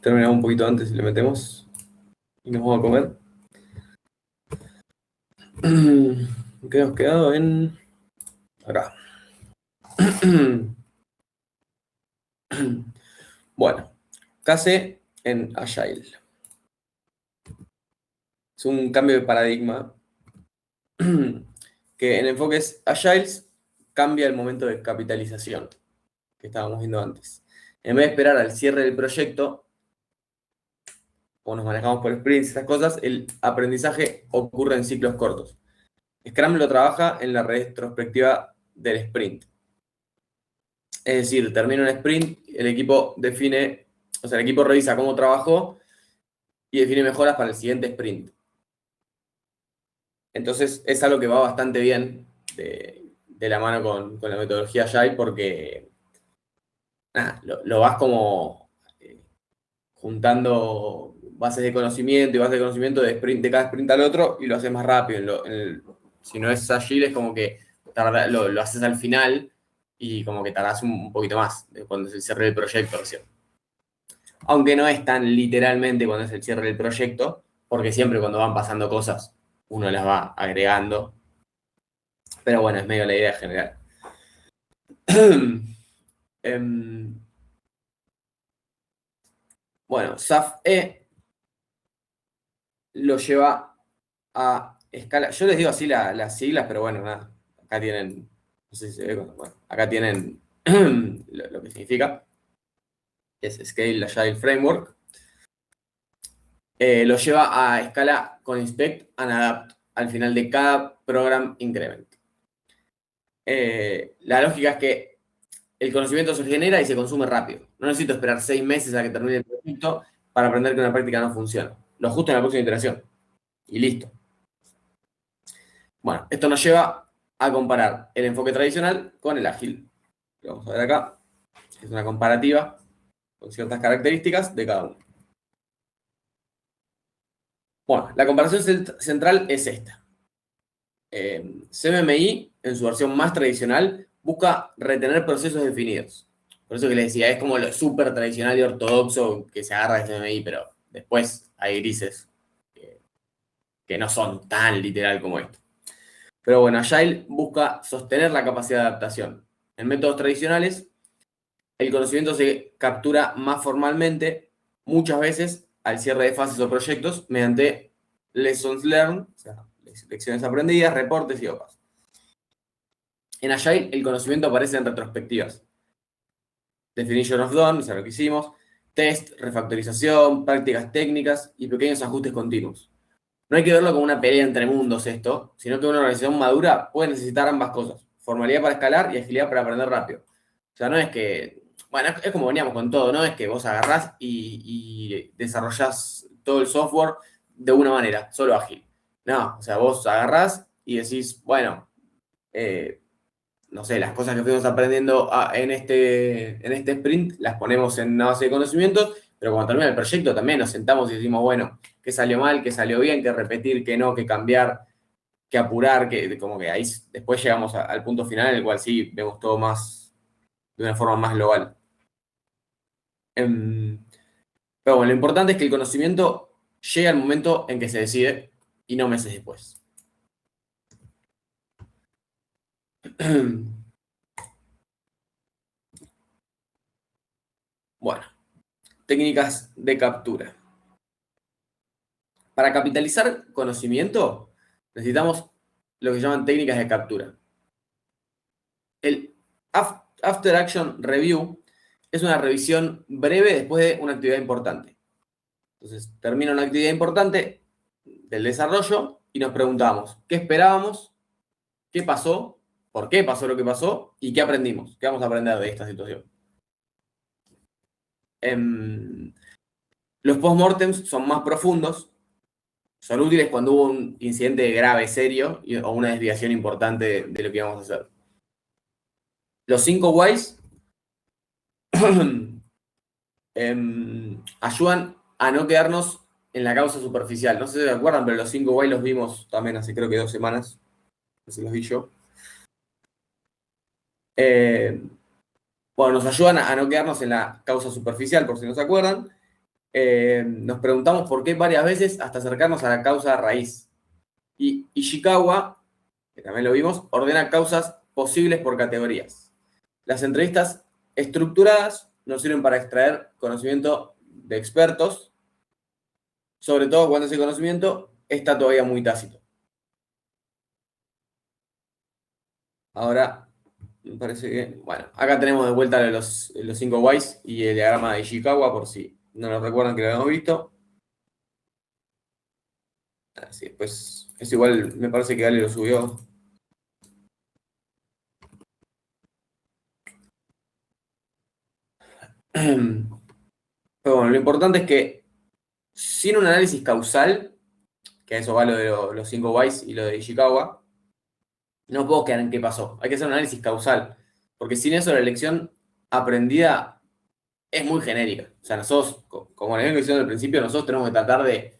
terminamos un poquito antes y le metemos y nos vamos a comer. ¿Qué hemos quedado en acá? Bueno, case en Agile. Es un cambio de paradigma que en enfoques Agiles cambia el momento de capitalización que estábamos viendo antes. En vez de esperar al cierre del proyecto, o nos manejamos por sprints, estas cosas, el aprendizaje ocurre en ciclos cortos. Scrum lo trabaja en la retrospectiva del sprint. Es decir, termina un sprint, el equipo define, o sea, el equipo revisa cómo trabajó y define mejoras para el siguiente sprint. Entonces, es algo que va bastante bien de la mano con la metodología Agile porque nada, lo vas como juntando bases de conocimiento y bases de conocimiento de, sprint, de cada sprint al otro y lo haces más rápido. Si no es Agile, es como que lo haces al final y como que tardás un poquito más cuando se cierre el proyecto recién. Aunque no es tan literalmente cuando es el cierre del proyecto, porque siempre cuando van pasando cosas uno las va agregando. Pero bueno, es medio la idea general. Bueno, SAF-E lo lleva a escala. Yo les digo así las siglas, pero bueno, nada. Acá tienen, no sé si se ve, bueno, acá tienen lo que significa. Es Scale Agile Framework. Lo lleva a escala con Inspect and Adapt al final de cada Program Increment. La lógica es que el conocimiento se genera y se consume rápido. No necesito esperar 6 meses a que termine el proyecto para aprender que una práctica no funciona. Lo ajusto en la próxima iteración. Y listo. Bueno, esto nos lleva a comparar el enfoque tradicional con el ágil. Lo vamos a ver acá. Es una comparativa con ciertas características de cada uno. Bueno, la comparación central es esta. CMMI, en su versión más tradicional, busca retener procesos definidos. Por eso que les decía, es como lo súper tradicional y ortodoxo que se agarra de CMMI, pero después hay grises que no son tan literal como esto. Pero bueno, Agile busca sostener la capacidad de adaptación. En métodos tradicionales, el conocimiento se captura más formalmente, muchas veces al cierre de fases o proyectos, mediante lessons learned, o sea, lecciones aprendidas, reportes y OPAs. En Agile, el conocimiento aparece en retrospectivas. Definition of done, o sea, lo que hicimos, test, refactorización, prácticas técnicas y pequeños ajustes continuos. No hay que verlo como una pelea entre mundos esto, sino que una organización madura puede necesitar ambas cosas. Formalidad para escalar y agilidad para aprender rápido. O sea, no es que... Bueno, es como veníamos con todo, ¿no? Es que vos agarrás y desarrollás todo el software de una manera, solo ágil. No, o sea, vos agarrás y decís, bueno, no sé, las cosas que fuimos aprendiendo en este sprint las ponemos en una base de conocimientos, pero cuando termina el proyecto también nos sentamos y decimos, bueno, qué salió mal, qué salió bien, qué repetir, qué no, qué cambiar, qué apurar, que como que ahí después llegamos al punto final en el cual sí vemos todo más, de una forma más global. Pero bueno, lo importante es que el conocimiento llegue al momento en que se decide y no meses después. Bueno, técnicas de captura. Para capitalizar conocimiento, necesitamos lo que llaman técnicas de captura. El After Action Review es una revisión breve después de una actividad importante. Entonces, termina una actividad importante del desarrollo y nos preguntamos, ¿qué esperábamos? ¿Qué pasó? ¿Por qué pasó lo que pasó? ¿Y qué aprendimos? ¿Qué vamos a aprender de esta situación? Los postmortems son más profundos, son útiles cuando hubo un incidente grave, serio, o una desviación importante de lo que íbamos a hacer. Los 5 whys ayudan a no quedarnos en la causa superficial. No sé si se acuerdan, pero los 5 whys los vimos también hace creo que 2 semanas. No sé si los vi yo. Bueno, nos ayudan a no quedarnos en la causa superficial, por si no se acuerdan. nos preguntamos por qué varias veces hasta acercarnos a la causa raíz. Y Ishikawa, que también lo vimos, ordena causas posibles por categorías. Las entrevistas estructuradas nos sirven para extraer conocimiento de expertos, sobre todo cuando ese conocimiento está todavía muy tácito. Ahora, me parece que, bueno, acá tenemos de vuelta los 5 whys y el diagrama de Ishikawa, por si no lo recuerdan que lo habíamos visto. Así, pues es igual, me parece que Ale lo subió. Pero bueno, lo importante es que sin un análisis causal, que a eso va lo de los 5 whys y lo de Ishikawa, no puedo quedar en qué pasó. Hay que hacer un análisis causal, porque sin eso la lección aprendida es muy genérica. O sea, nosotros, como les vengo diciendo al principio, nosotros tenemos que tratar de,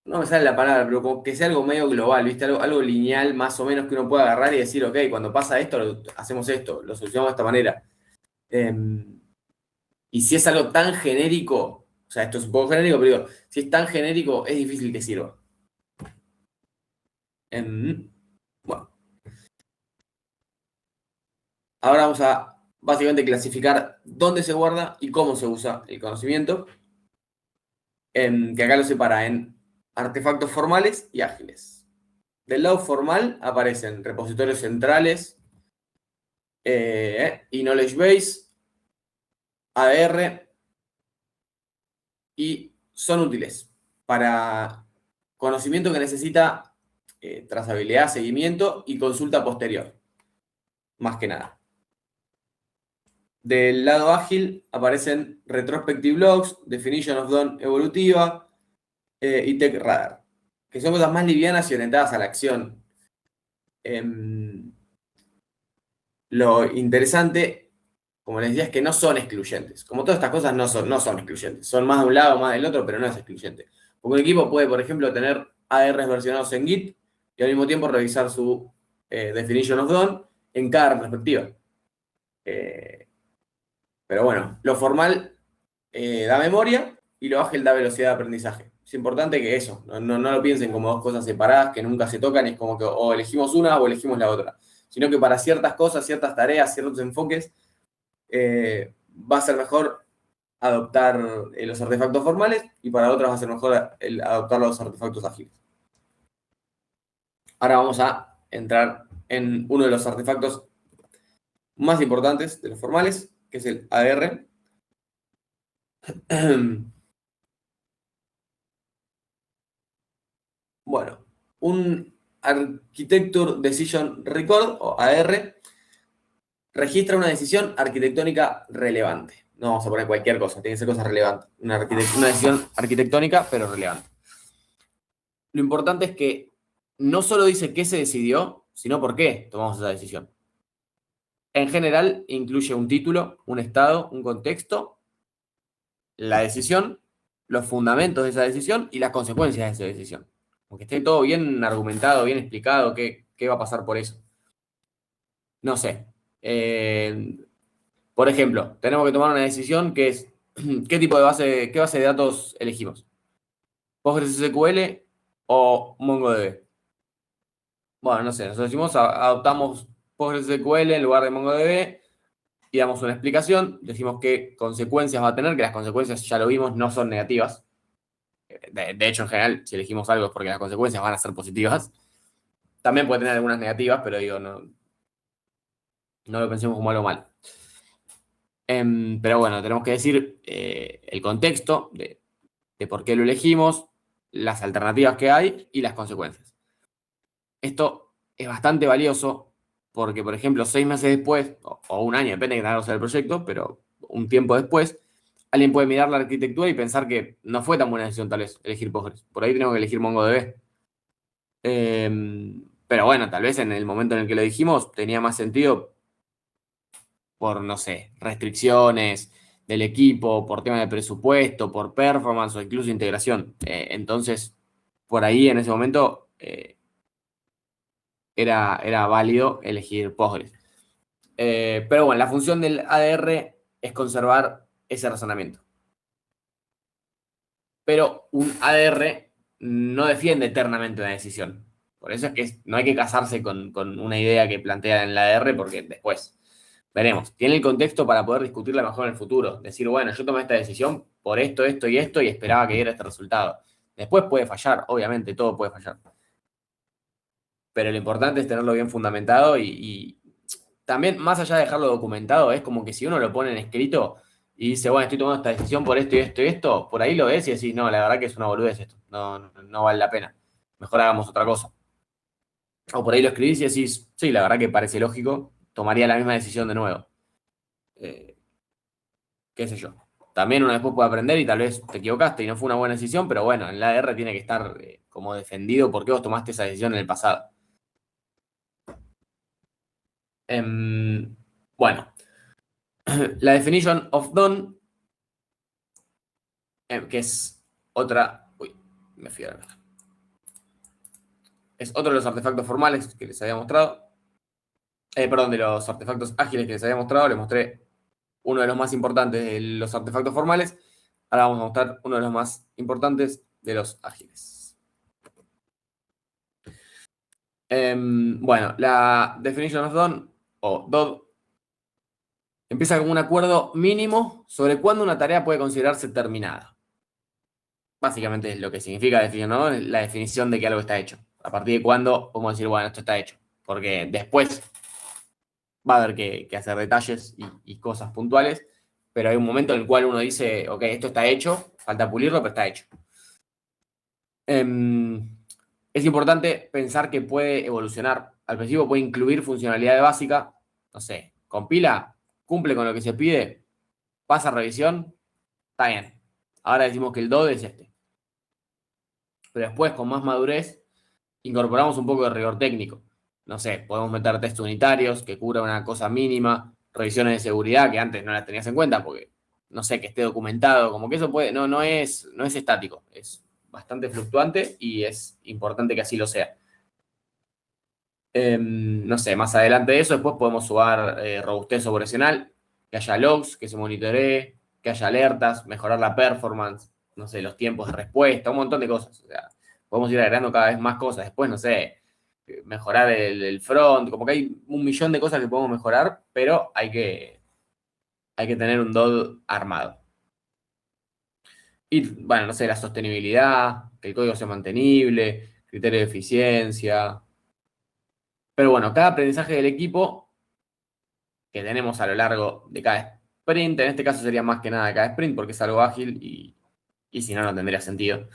no me sale la palabra, pero como que sea algo medio global, ¿viste? Algo lineal más o menos que uno pueda agarrar y decir, ok, cuando pasa esto, hacemos esto, lo solucionamos de esta manera. Y si es algo tan genérico, o sea, esto es un poco genérico, pero digo, si es tan genérico, es difícil que sirva. Bueno, ahora vamos a básicamente clasificar dónde se guarda y cómo se usa el conocimiento, que acá lo separa en artefactos formales y ágiles. Del lado formal aparecen repositorios centrales y knowledge base, ADR, y son útiles para conocimiento que necesita trazabilidad, seguimiento y consulta posterior, más que nada. Del lado ágil aparecen retrospective logs, definition of done evolutiva y tech radar, que son cosas más livianas y orientadas a la acción. Lo interesante, como les decía, es que no son excluyentes. Como todas estas cosas no son excluyentes. Son más de un lado, más del otro, pero no es excluyente. Porque un equipo puede, por ejemplo, tener ARs versionados en Git y al mismo tiempo revisar su definition of done en cada perspectiva. Pero bueno, lo formal da memoria y lo ágil da velocidad de aprendizaje. Es importante que eso, no lo piensen como dos cosas separadas que nunca se tocan y es como que o elegimos una o elegimos la otra. Sino que para ciertas cosas, ciertas tareas, ciertos enfoques, va a ser mejor adoptar los artefactos formales y para otras va a ser mejor adoptar los artefactos ágiles. Ahora vamos a entrar en uno de los artefactos más importantes de los formales, que es el ADR. Bueno, un Architecture Decision Record, o AR, registra una decisión arquitectónica relevante. No vamos a poner cualquier cosa, tiene que ser cosa relevante. Una decisión arquitectónica, pero relevante. Lo importante es que no solo dice qué se decidió, sino por qué tomamos esa decisión. En general, incluye un título, un estado, un contexto, la decisión, los fundamentos de esa decisión y las consecuencias de esa decisión. Aunque esté todo bien argumentado, bien explicado, qué va a pasar por eso. No sé. Por ejemplo, tenemos que tomar una decisión que es qué tipo de qué base de datos elegimos. PostgreSQL o MongoDB. Bueno, no sé, nosotros decimos adoptamos PostgreSQL en lugar de MongoDB y damos una explicación, decimos qué consecuencias va a tener, que las consecuencias, ya lo vimos, no son negativas. De hecho, en general, si elegimos algo es porque las consecuencias van a ser positivas. También puede tener algunas negativas, pero digo, no lo pensemos como algo malo. Pero bueno, tenemos que decir el contexto de por qué lo elegimos, las alternativas que hay y las consecuencias. Esto es bastante valioso porque, por ejemplo, 6 meses después, o un año, depende de qué tal sea el proyecto, pero un tiempo después, alguien puede mirar la arquitectura y pensar que no fue tan buena decisión tal vez elegir Postgres. Por ahí tenemos que elegir MongoDB. Pero bueno, tal vez en el momento en el que lo dijimos tenía más sentido por, no sé, restricciones del equipo, por tema de presupuesto, por performance o incluso integración. Entonces, por ahí en ese momento era válido elegir Postgres. Pero bueno, la función del ADR es conservar ese razonamiento. Pero un ADR no defiende eternamente una decisión. Por eso es que no hay que casarse con una idea que plantea en el ADR, porque después veremos. Tiene el contexto para poder discutirla mejor en el futuro. Decir, bueno, yo tomé esta decisión por esto, esto y esto, y esperaba que diera este resultado. Después puede fallar, obviamente, todo puede fallar. Pero lo importante es tenerlo bien fundamentado y también, más allá de dejarlo documentado, es como que si uno lo pone en escrito y dice, bueno, estoy tomando esta decisión por esto y esto y esto, por ahí lo ves y decís, no, la verdad que es una boludez esto, no vale la pena, mejor hagamos otra cosa. O por ahí lo escribís y decís, sí, la verdad que parece lógico, tomaría la misma decisión de nuevo. Eh, qué sé yo. También uno después puede aprender y tal vez te equivocaste y no fue una buena decisión, pero bueno, en la ADR tiene que estar como defendido porque vos tomaste esa decisión en el pasado. Bueno, la definition of done, que es otra. Uy, me fui a ver. Es otro de los artefactos formales que les había mostrado. Perdón, de los artefactos ágiles que les había mostrado. Les mostré uno de los más importantes de los artefactos formales. Ahora vamos a mostrar uno de los más importantes de los ágiles. Bueno, la definition of done, o DOD, empieza con un acuerdo mínimo sobre cuándo una tarea puede considerarse terminada. Básicamente es lo que significa definición, ¿no? La definición de que algo está hecho. A partir de cuándo podemos decir, bueno, esto está hecho. Porque después va a haber que hacer detalles y cosas puntuales, pero hay un momento en el cual uno dice, ok, esto está hecho, falta pulirlo, pero está hecho. Es importante pensar que puede evolucionar. Al principio puede incluir funcionalidad básica, no sé, compila, cumple con lo que se pide, pasa revisión, está bien. Ahora decimos que el DOD es este. Pero después, con más madurez, incorporamos un poco de rigor técnico. No sé, podemos meter test unitarios que cubra una cosa mínima, revisiones de seguridad que antes no las tenías en cuenta porque, no sé, que esté documentado, como que eso puede, no es estático, es bastante fluctuante y es importante que así lo sea. No sé, más adelante de eso, después podemos sumar robustez operacional, que haya logs, que se monitoree, que haya alertas, mejorar la performance, no sé, los tiempos de respuesta, un montón de cosas. O sea, podemos ir agregando cada vez más cosas. Después, no sé, mejorar el front, como que hay un millón de cosas que podemos mejorar, pero hay que tener un DOD armado. Y, bueno, no sé, la sostenibilidad, que el código sea mantenible, criterio de eficiencia. Pero bueno, cada aprendizaje del equipo que tenemos a lo largo de cada sprint, en este caso sería más que nada de cada sprint porque es algo ágil y si no, no tendría sentido.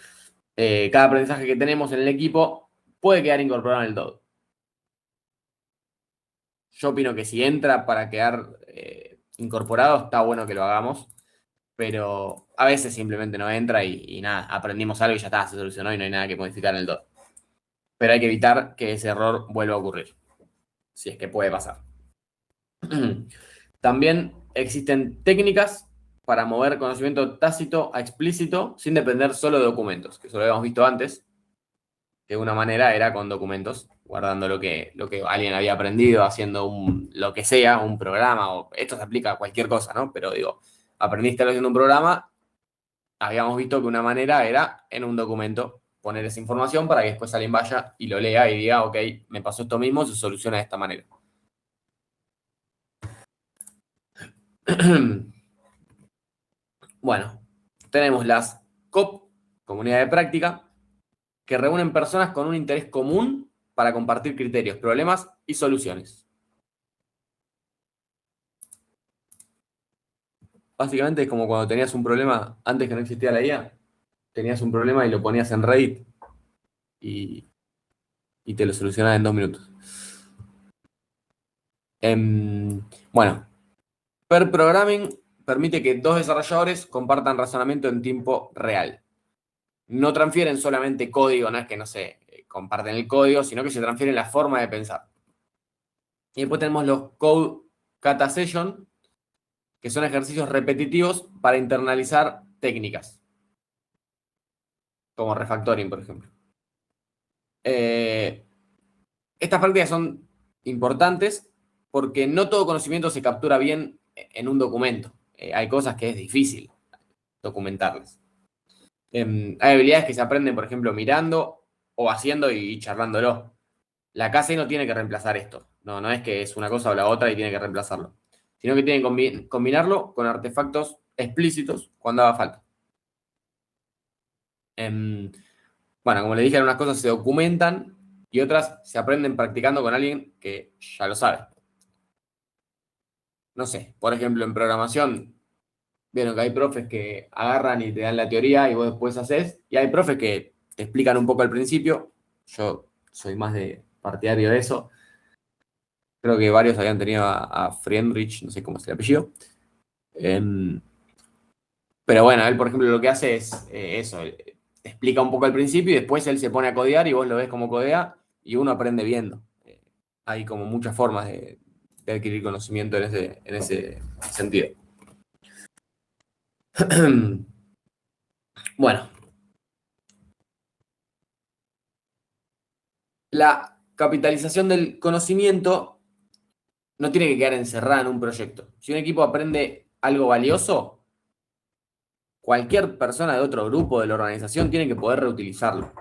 Cada aprendizaje que tenemos en el equipo puede quedar incorporado en el DOD. Yo opino que si entra para quedar incorporado, está bueno que lo hagamos, pero a veces simplemente no entra y nada, aprendimos algo y ya está, se solucionó y no hay nada que modificar en el DOD. Pero hay que evitar que ese error vuelva a ocurrir, si es que puede pasar. También existen técnicas para mover conocimiento tácito a explícito sin depender solo de documentos, que eso lo habíamos visto antes, que una manera era con documentos, guardando lo que alguien había aprendido, haciendo lo que sea, un programa, o esto se aplica a cualquier cosa, ¿no? Pero digo, aprendiste haciendo un programa, habíamos visto que una manera era en un documento poner esa información para que después alguien vaya y lo lea y diga, ok, me pasó esto mismo, se soluciona de esta manera. Bueno, tenemos las COP, comunidad de práctica, que reúnen personas con un interés común para compartir criterios, problemas y soluciones. Básicamente es como cuando tenías un problema antes que no existía la IA, tenías un problema y lo ponías en Reddit y, y te lo solucionaba en 2 minutos. Bueno, Per Programming permite que dos desarrolladores compartan razonamiento en tiempo real. No transfieren solamente código, no es que, no sé, comparten el código, sino que se transfieren la forma de pensar. Y después tenemos los Code Kata Session, que son ejercicios repetitivos para internalizar técnicas, como refactoring, por ejemplo. Estas prácticas son importantes porque no todo conocimiento se captura bien en un documento. hay cosas que es difícil documentarlas. Hay habilidades que se aprenden, por ejemplo, mirando o haciendo y charlándolo. La KC no tiene que reemplazar esto. No, no es que es una cosa o la otra y tiene que reemplazarlo. Sino que tiene que combinarlo con artefactos explícitos cuando haga falta. Bueno, como le dije, algunas cosas se documentan y otras se aprenden practicando con alguien que ya lo sabe. No sé, por ejemplo, en programación, vieron que hay profes que agarran y te dan la teoría y vos después haces, y hay profes que te explican un poco al principio. Yo soy más de partidario de eso. Creo que varios habían tenido a Friedrich, no sé cómo es el apellido. Em, pero bueno, él, por ejemplo, lo que hace es eso, te explica un poco al principio y después él se pone a codear y vos lo ves como codea y uno aprende viendo. Hay como muchas formas de adquirir conocimiento en ese sentido. Bueno, la capitalización del conocimiento no tiene que quedar encerrada en un proyecto. Si un equipo aprende algo valioso, cualquier persona de otro grupo de la organización tiene que poder reutilizarlo.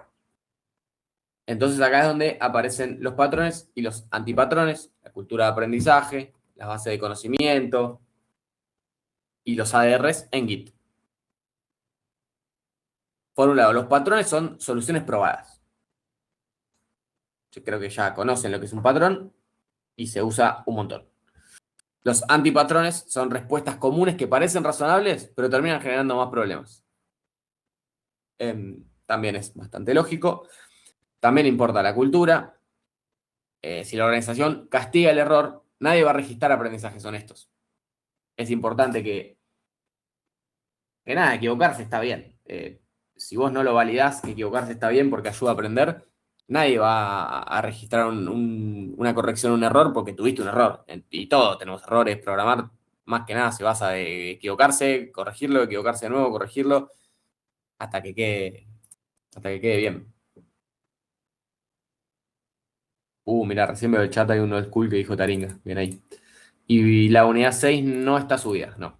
Entonces acá es donde aparecen los patrones y los antipatrones, la cultura de aprendizaje, las bases de conocimiento y los ADRs en Git. Por un lado, los patrones son soluciones probadas. Yo creo que ya conocen lo que es un patrón y se usa un montón. Los antipatrones son respuestas comunes que parecen razonables, pero terminan generando más problemas. También es bastante lógico. También importa la cultura. Si la organización castiga el error, nadie va a registrar aprendizajes honestos. Es importante que nada, equivocarse está bien. Si vos no lo validás, que equivocarse está bien porque ayuda a aprender, nadie va a registrar una corrección, un error, porque tuviste un error. Y todos tenemos errores. Programar, más que nada, se basa de equivocarse, corregirlo, equivocarse de nuevo, corregirlo, hasta que quede bien. Mirá, recién veo el chat, hay uno del school que dijo Taringa. Bien ahí. Y la unidad 6 no está subida, no.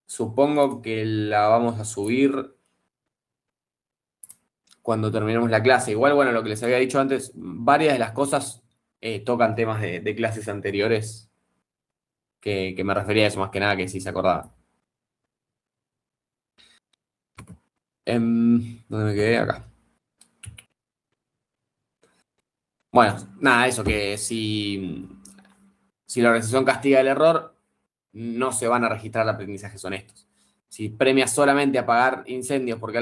Supongo que la vamos a subir cuando terminemos la clase. Igual, bueno, lo que les había dicho antes, varias de las cosas tocan temas de clases anteriores que me refería a eso más que nada, que sí se acordaba. ¿Dónde me quedé? Acá. Bueno, nada, eso que si la organización castiga el error, no se van a registrar aprendizajes honestos. Si premia solamente apagar incendios porque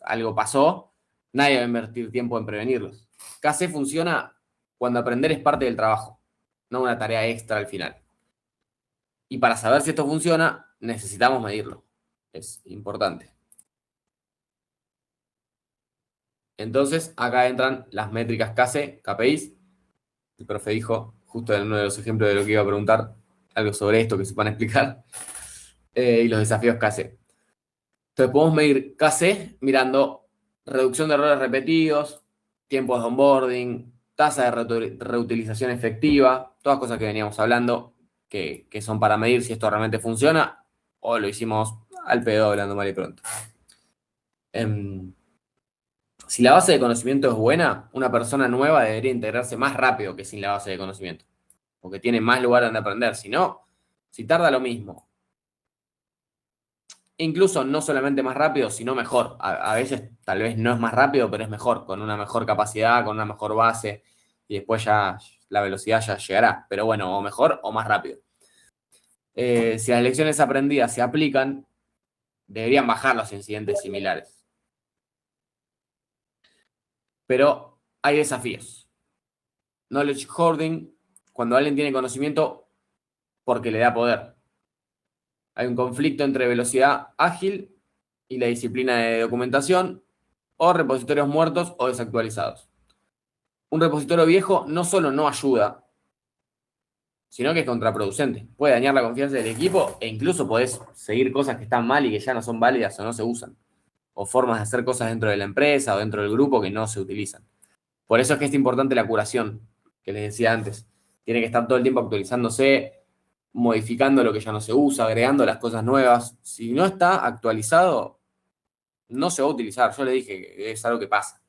algo pasó, nadie va a invertir tiempo en prevenirlos. KC funciona cuando aprender es parte del trabajo, no una tarea extra al final. Y para saber si esto funciona, necesitamos medirlo. Es importante. Entonces, acá entran las métricas KC, KPIs. El profe dijo, justo en uno de los ejemplos de lo que iba a preguntar, algo sobre esto que se van a explicar. Y los desafíos KC. Entonces, podemos medir KC mirando reducción de errores repetidos, tiempos de onboarding, tasa de reutilización efectiva, todas cosas que veníamos hablando, que son para medir si esto realmente funciona o lo hicimos al pedo hablando mal y pronto. Si la base de conocimiento es buena, una persona nueva debería integrarse más rápido que sin la base de conocimiento, porque tiene más lugar donde aprender. Si no, si tarda lo mismo, incluso no solamente más rápido, sino mejor. A veces tal vez no es más rápido, pero es mejor, con una mejor capacidad, con una mejor base, y después ya la velocidad ya llegará. Pero bueno, o mejor o más rápido. Si las lecciones aprendidas se aplican, deberían bajar los incidentes similares. Pero hay desafíos. Knowledge hoarding, cuando alguien tiene conocimiento porque le da poder. Hay un conflicto entre velocidad ágil y la disciplina de documentación, o repositorios muertos o desactualizados. Un repositorio viejo no solo no ayuda, sino que es contraproducente. Puede dañar la confianza del equipo e incluso podés seguir cosas que están mal y que ya no son válidas o no se usan. O formas de hacer cosas dentro de la empresa o dentro del grupo que no se utilizan. Por eso es que es importante la curación. que les decía antes. Tiene que estar todo el tiempo actualizándose, modificando lo que ya no se usa, agregando las cosas nuevas. Si no está actualizado, no se va a utilizar. Yo le dije que es algo que pasa.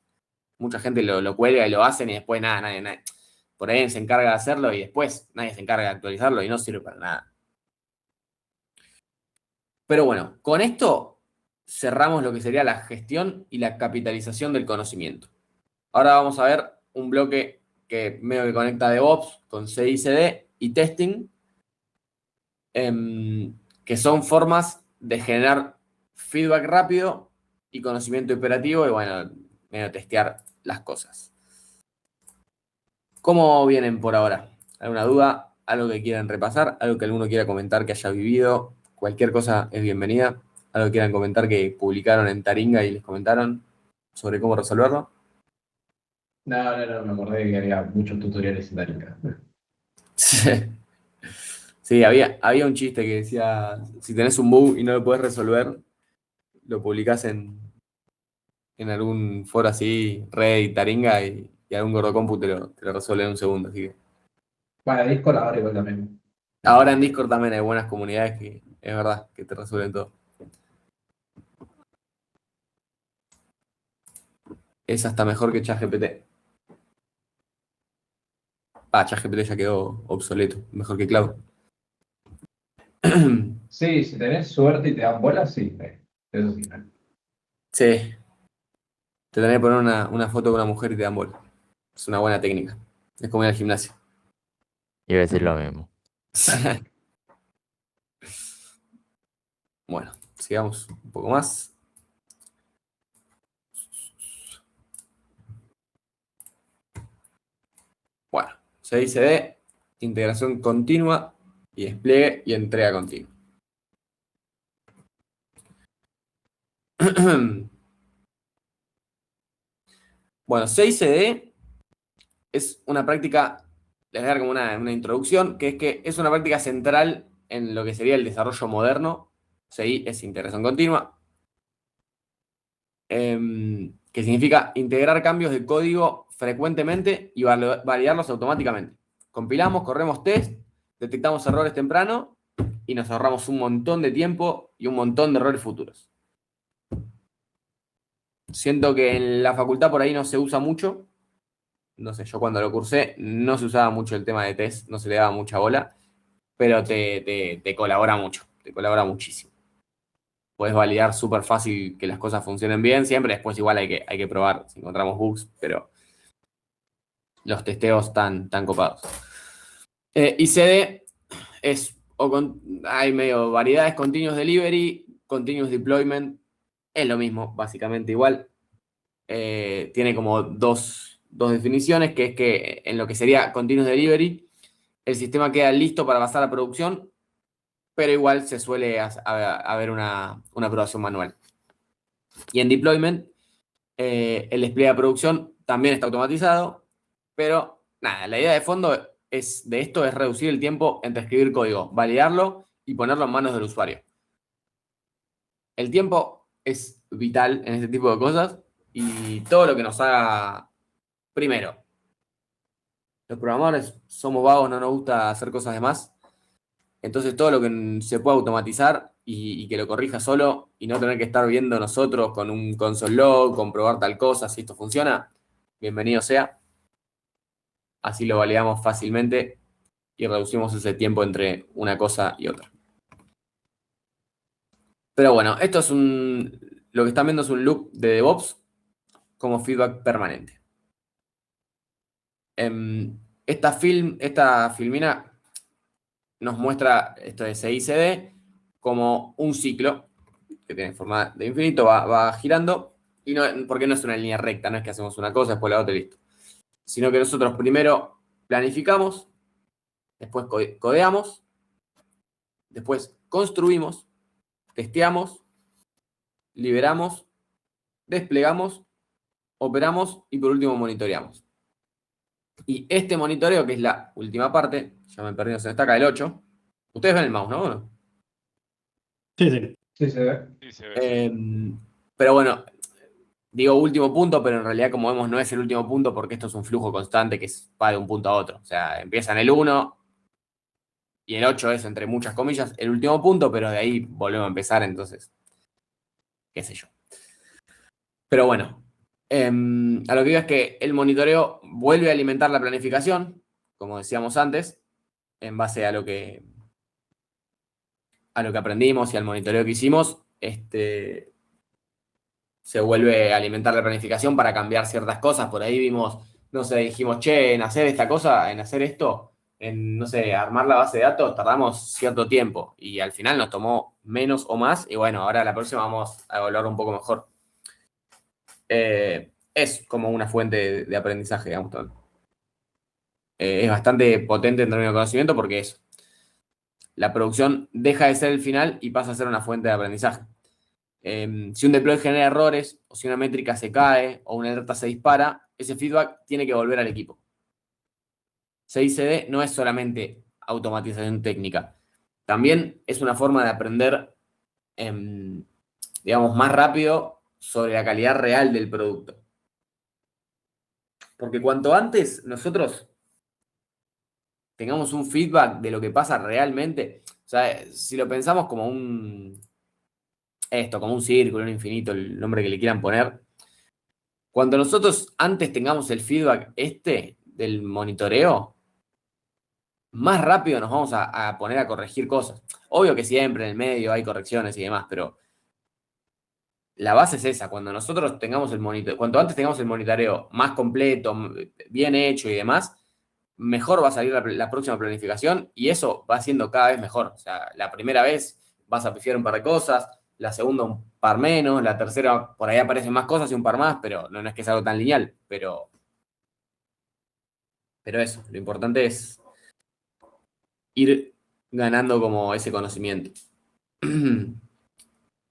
Mucha gente lo cuelga y lo hacen y después nada, nadie. Por ahí se encarga de hacerlo y después nadie se encarga de actualizarlo y no sirve para nada. Pero bueno, con esto cerramos lo que sería la gestión y la capitalización del conocimiento. Ahora vamos a ver un bloque que medio que conecta DevOps con CI/CD y testing, que son formas de generar feedback rápido y conocimiento operativo y bueno, medio testear las cosas. ¿Cómo vienen por ahora? ¿Alguna duda? ¿Algo que quieran repasar? ¿Algo que alguno quiera comentar que haya vivido? Cualquier cosa es bienvenida. ¿Algo que quieran comentar que publicaron en Taringa y les comentaron sobre cómo resolverlo? No, me acordé que había muchos tutoriales en Taringa. Sí, había un chiste que decía, si tenés un bug y no lo puedes resolver, lo publicás en algún foro así, Reddit, Taringa, y algún gordocompu te lo resuelve en un segundo. Así que. Bueno, Discord ahora igual también. Ahora en Discord también hay buenas comunidades que es verdad que te resuelven todo. Es hasta mejor que ChatGPT. ChatGPT ya quedó obsoleto, mejor que Cloud. Sí, si tenés suerte y te dan bolas, sí. Eso sí. Sí, te tenés que poner una foto con una mujer y te dan bola. Es una buena técnica. Es como ir al gimnasio. Iba a decir lo mismo. Bueno, sigamos un poco más. Bueno, se dice de integración continua y despliegue y entrega continua. Bueno, 6CD es una práctica, les voy a dar como una introducción, que es una práctica central en lo que sería el desarrollo moderno. CI es integración continua, que significa integrar cambios de código frecuentemente y validarlos automáticamente. Compilamos, corremos test, detectamos errores temprano y nos ahorramos un montón de tiempo y un montón de errores futuros. Siento que en la facultad por ahí no se usa mucho. No sé, yo cuando lo cursé no se usaba mucho el tema de test, no se le daba mucha bola, pero te colabora mucho, te colabora muchísimo. Puedes validar súper fácil que las cosas funcionen bien, siempre después igual hay que probar si encontramos bugs, pero los testeos están copados. Y CD hay medio variedades, continuous delivery, continuous deployment, es lo mismo, básicamente igual. Tiene como dos definiciones, que es que en lo que sería continuous delivery, el sistema queda listo para pasar a producción, pero igual se suele haber una aprobación manual. Y en deployment, el despliegue a producción también está automatizado, pero nada, la idea de fondo de esto es reducir el tiempo entre escribir código, validarlo y ponerlo en manos del usuario. El tiempo es vital en este tipo de cosas y todo lo que nos haga, primero, los programadores somos vagos, no nos gusta hacer cosas de más. Entonces todo lo que se pueda automatizar y que lo corrija solo y no tener que estar viendo nosotros con un console log, comprobar tal cosa, si esto funciona, bienvenido sea. Así lo validamos fácilmente y reducimos ese tiempo entre una cosa y otra. Pero bueno, lo que están viendo es un loop de DevOps como feedback permanente. Esta filmina nos muestra esto de CICD como un ciclo que tiene forma de infinito, va girando, y porque no es una línea recta, no es que hacemos una cosa, después la otra y listo. Sino que nosotros primero planificamos, después codeamos, después construimos, testeamos, liberamos, desplegamos, operamos y por último monitoreamos. Y este monitoreo, que es la última parte, ya me perdí, se me está acá el 8. Ustedes ven el mouse, ¿no? Sí, sí. Sí, se ve. Sí, se ve. Pero bueno, digo último punto, pero en realidad, como vemos, no es el último punto porque esto es un flujo constante que va de un punto a otro. O sea, empieza en el 1 y el 8 es, entre muchas comillas, el último punto, pero de ahí volvemos a empezar, entonces, qué sé yo. Pero bueno, a lo que digo es que el monitoreo vuelve a alimentar la planificación, como decíamos antes, en base a lo que aprendimos y al monitoreo que hicimos, se vuelve a alimentar la planificación para cambiar ciertas cosas. Por ahí vimos, no sé, dijimos, che, en hacer esta cosa, en hacer esto, en, no sé, armar la base de datos, tardamos cierto tiempo y al final nos tomó menos o más y bueno, ahora la próxima vamos a evaluar un poco mejor. Es como una fuente de aprendizaje, digamos. Es bastante potente en términos de conocimiento porque es la producción deja de ser el final y pasa a ser una fuente de aprendizaje. Si un deploy genera errores, o si una métrica se cae, o una alerta se dispara, ese feedback tiene que volver al equipo. CICD no es solamente automatización técnica, también es una forma de aprender, digamos, más rápido sobre la calidad real del producto. Porque cuanto antes nosotros tengamos un feedback de lo que pasa realmente, o sea, si lo pensamos como como un círculo, un infinito, el nombre que le quieran poner, cuando nosotros antes tengamos el feedback del monitoreo, más rápido nos vamos a poner a corregir cosas. Obvio que siempre en el medio hay correcciones y demás, pero la base es esa. Cuando nosotros tengamos cuanto antes tengamos el monitoreo más completo, bien hecho y demás, mejor va a salir la próxima planificación y eso va siendo cada vez mejor. O sea, la primera vez vas a pifiar un par de cosas, la segunda un par menos, la tercera por ahí aparecen más cosas y un par más, pero no es que es algo tan lineal, pero eso, lo importante es ir ganando como ese conocimiento.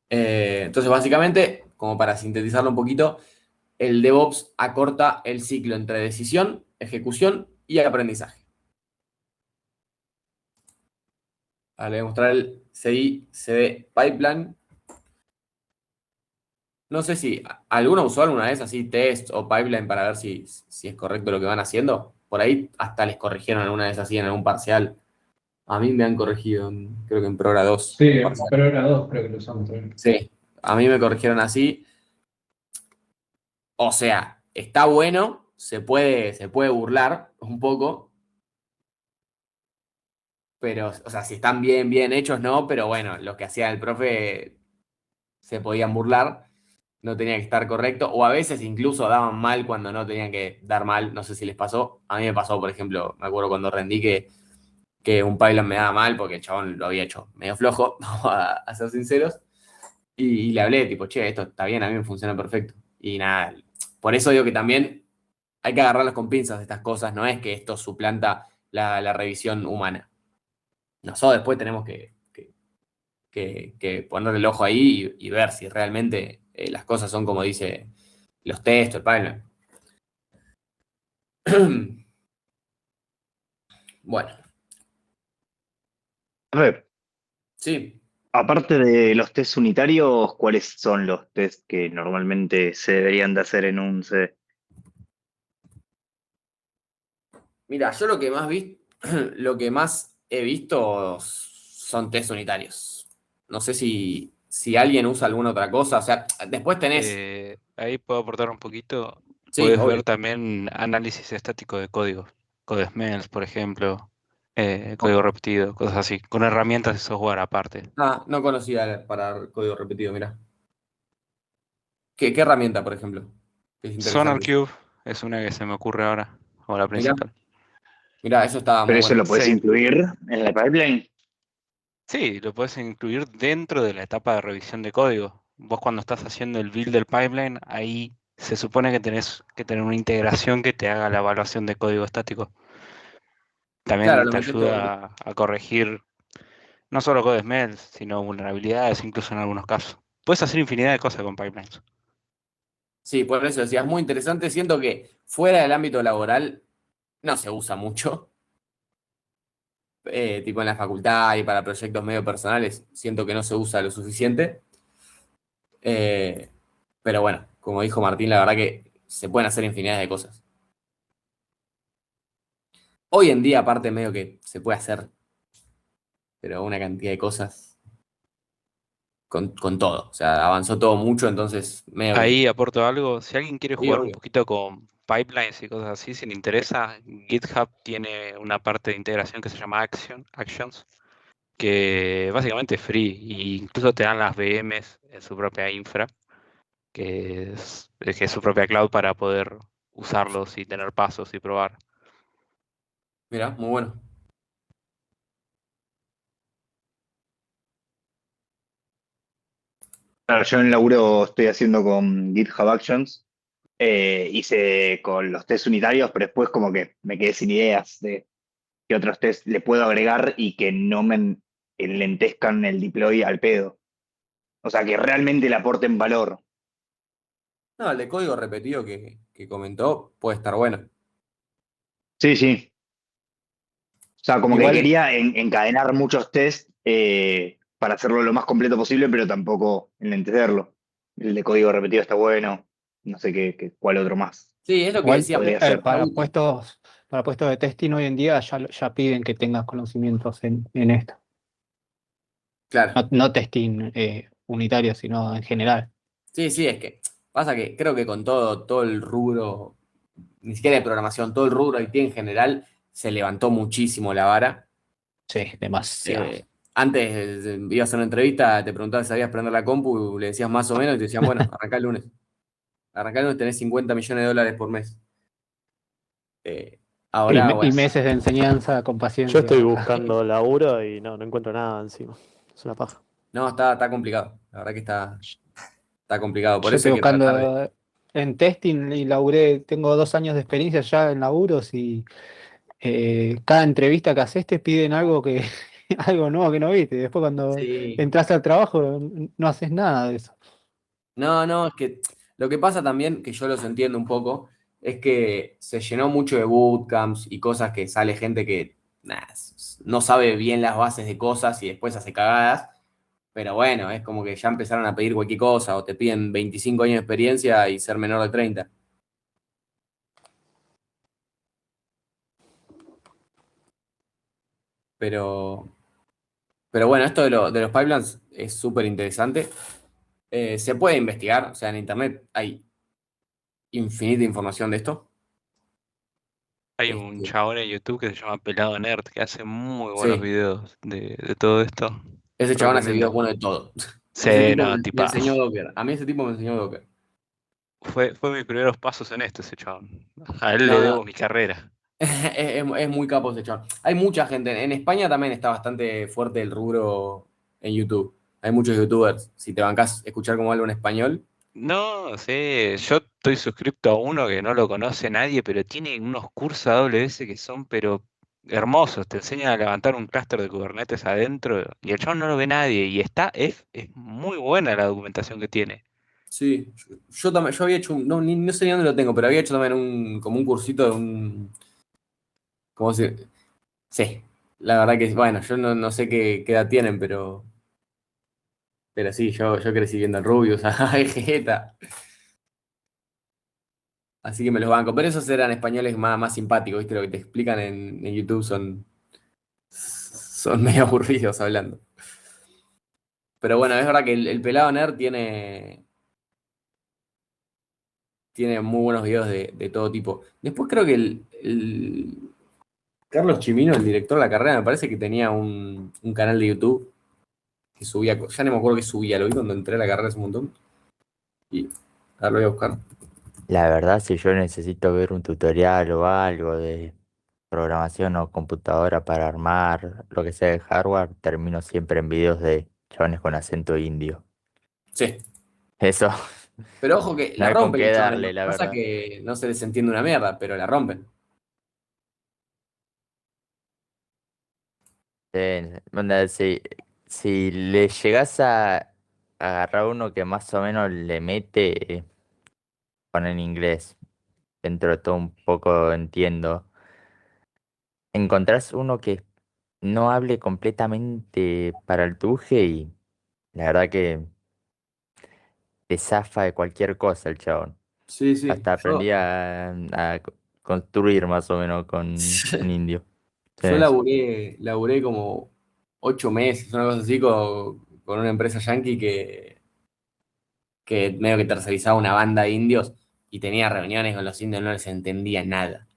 Entonces, básicamente, como para sintetizarlo un poquito, el DevOps acorta el ciclo entre decisión, ejecución y aprendizaje. Ahora le voy a mostrar el CI/CD pipeline. No sé si alguno usó alguna vez así test o pipeline para ver si es correcto lo que van haciendo. Por ahí hasta les corrigieron alguna vez así en algún parcial. A mí me han corregido, creo que en Programa 2. Sí, pero era dos, creo que lo usamos también. Sí, a mí me corrigieron así. O sea, está bueno, se puede burlar un poco, pero, o sea, si están bien hechos, no, pero bueno, lo que hacía el profe se podían burlar, no tenía que estar correcto, o a veces incluso daban mal cuando no tenían que dar mal, no sé si les pasó. A mí me pasó, por ejemplo, me acuerdo cuando rendí que un pipeline me daba mal porque el chabón lo había hecho medio flojo, vamos a ser sinceros, y le hablé, tipo, che, esto está bien, a mí me funciona perfecto. Y nada, por eso digo que también hay que agarrarlas con pinzas estas cosas, no es que esto suplanta la revisión humana. Nosotros después tenemos que ponerle el ojo ahí y ver si realmente las cosas son como dice los test o el pipeline. Bueno, A ver, sí. aparte de los test unitarios, ¿cuáles son los test que normalmente se deberían de hacer en un CD? Mira, yo lo que más lo que más he visto son test unitarios. No sé si alguien usa alguna otra cosa. O sea, después tenés. Ahí puedo aportar un poquito. Sí, Puedes obvio. ver también análisis estático de código, code smells, por ejemplo, código repetido, cosas así, con herramientas de software aparte. Ah, no conocía para código repetido, mira. ¿Qué herramienta, por ejemplo? Que es interesante. SonarQube es una que se me ocurre ahora, o la Mira, principal. mira, eso estaba ¿Pero muy eso bueno. lo puedes Sí, incluir en la pipeline? sí, lo puedes incluir dentro de la etapa de revisión de código. Vos cuando estás haciendo el build del pipeline, ahí se supone que tenés que tener una integración que te haga la evaluación de código estático. Claro, También lo te metés todo ahí. ayuda a corregir no solo code smells, sino vulnerabilidades, incluso en algunos casos. Puedes hacer infinidad de cosas con pipelines. Sí, por eso decía, es muy interesante. Siento que fuera del ámbito laboral no se usa mucho. Tipo en la facultad y para proyectos medio personales, siento que no se usa lo suficiente. Eh, Pero bueno, como dijo Martín, la verdad que se pueden hacer infinidad de cosas. Hoy en día, aparte, medio que se puede hacer, pero una cantidad de cosas con todo. O sea, avanzó todo mucho, entonces medio que. Ahí aporto algo. Si alguien quiere Sí, jugar un obvio. poquito con pipelines y cosas así, si le interesa, GitHub tiene una parte de integración que se llama Actions, que básicamente es free e incluso te dan las VMs en su propia infra, que es su propia cloud para poder usarlos y tener pasos y probar. Mira, muy bueno. Claro, yo en el laburo estoy haciendo con GitHub Actions, hice con los test unitarios, pero después como que me quedé sin ideas de qué otros test le puedo agregar y que no me enlentezcan el deploy al pedo. O sea, que realmente le aporten valor. No, el de código repetido que comentó puede estar bueno. Sí, sí. O sea, como que Igual, quería encadenar muchos tests para hacerlo lo más completo posible, pero tampoco enlentecerlo. El de código repetido está bueno. No sé cuál otro más Sí, es lo que igual decíamos, podría que ser. está útil. para puestos de testing hoy en día ya piden que tengas conocimientos en esto. Claro. No testing unitario, sino en general. Sí, sí, es que pasa que creo que con todo el rubro, ni siquiera de programación, todo el rubro IT en general, se levantó muchísimo la vara. Sí, demasiado. Antes ibas a una entrevista, te preguntabas si sabías prender la compu, le decías más o menos y te decían, bueno, arrancá el lunes. Arrancá el lunes tenés 50 millones de dólares por mes. Eh, ahora, Y bueno, meses de enseñanza con Yo estoy paciencia. buscando laburo y no encuentro nada encima. Es una paja. no, está complicado. La verdad que está complicado. Por Yo eso estoy hay que tratar de. buscando en testing y laburé, tengo 2 años de experiencia ya en laburos y cada entrevista que haces te piden algo que algo nuevo que no viste. Después cuando Sí. entras al trabajo no haces nada de eso. No, no, es que lo que pasa también, que yo los entiendo un poco, es que se llenó mucho de bootcamps y cosas que sale gente que nah, no sabe bien las bases de cosas y después hace cagadas. Pero bueno, es como que ya empezaron a pedir cualquier cosa o te piden 25 años de experiencia y ser menor de 30. Pero, pero bueno, esto de los pipelines es súper interesante. Se puede investigar, o sea, en internet hay infinita información de esto. Hay un Este, chabón en YouTube que se llama Pelado Nerd que hace muy buenos sí, videos de todo esto. ese chabón hace videos Recomiendo. buenos de todo. Ese Sí, tipo no, me enseñó tipazo. Docker. A mí ese tipo me enseñó Docker. Fue mis primeros pasos en esto, ese chabón. A él le No, no, debo mi carrera. es muy capo ese chabón. Hay mucha gente. En España también está bastante fuerte el rubro en YouTube. Hay muchos youtubers. Si te bancás escuchar como algo en español. No, sí, yo estoy suscripto a uno que no lo conoce nadie, pero tiene unos cursos AWS que son, pero hermosos. Te enseñan a levantar un clúster de Kubernetes adentro y el chabón no lo ve nadie. Y es muy buena la documentación que tiene. Sí, yo también, yo había hecho no, no sé ni dónde lo tengo, pero había hecho también como un cursito de ¿cómo se? Sí, la verdad que, bueno, yo no sé qué edad tienen, pero sí, yo crecí viendo el Rubius, a Vegeta, así que me los banco. Pero esos eran españoles más simpáticos, ¿viste? Lo que te explican en YouTube son medio aburridos hablando. Pero bueno, es verdad que el pelado nerd tiene muy buenos videos de todo tipo. Después creo que el Carlos Chimino, el director de la carrera, me parece que tenía un canal de YouTube que subía, ya no me acuerdo qué subía, lo vi cuando entré a la carrera hace un montón. Y ahora lo voy a buscar. La verdad, si yo necesito ver un tutorial o algo de programación o computadora para armar lo que sea de hardware, termino siempre en videos de chabones con acento indio. Sí. Eso, Pero ojo que no la hay con rompen qué los chavales. Lo darle, que la pasa es verdad. que no se les entiende una mierda, pero la rompen. Onda, si le llegas a agarrar uno que más o menos le mete con el inglés, dentro de todo un poco entiendo, encontrás uno que no hable completamente para el tuje y la verdad que te zafa de cualquier cosa el chabón. Sí, sí. Hasta aprendí a construir más o menos con Indio. Yo Sí. laburé como 8 meses, una cosa así, con una empresa yankee que medio que tercerizaba una banda de indios y tenía reuniones con los indios, no les entendía nada.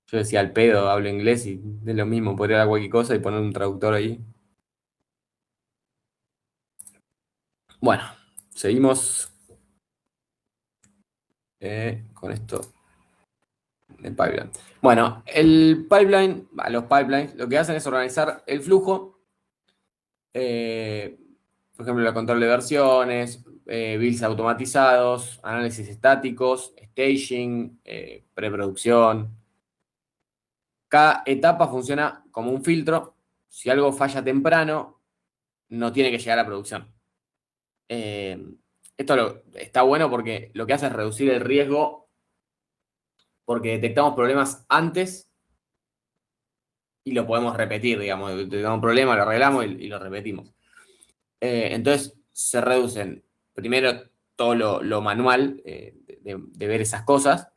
Yo decía al pedo, hablo inglés y es lo mismo, podría hablar cualquier cosa y poner un traductor ahí. Bueno, seguimos con esto del pipeline. Bueno, los pipelines lo que hacen es organizar el flujo, por ejemplo, el control de versiones, builds automatizados, análisis estáticos, staging, preproducción. Cada etapa funciona como un filtro. Si algo falla temprano, no tiene que llegar a producción. Esto está bueno porque lo que hace es reducir el riesgo porque detectamos problemas antes y lo podemos repetir, digamos. Detectamos un problema, lo arreglamos y lo repetimos. Entonces se reducen primero todo lo manual de ver esas cosas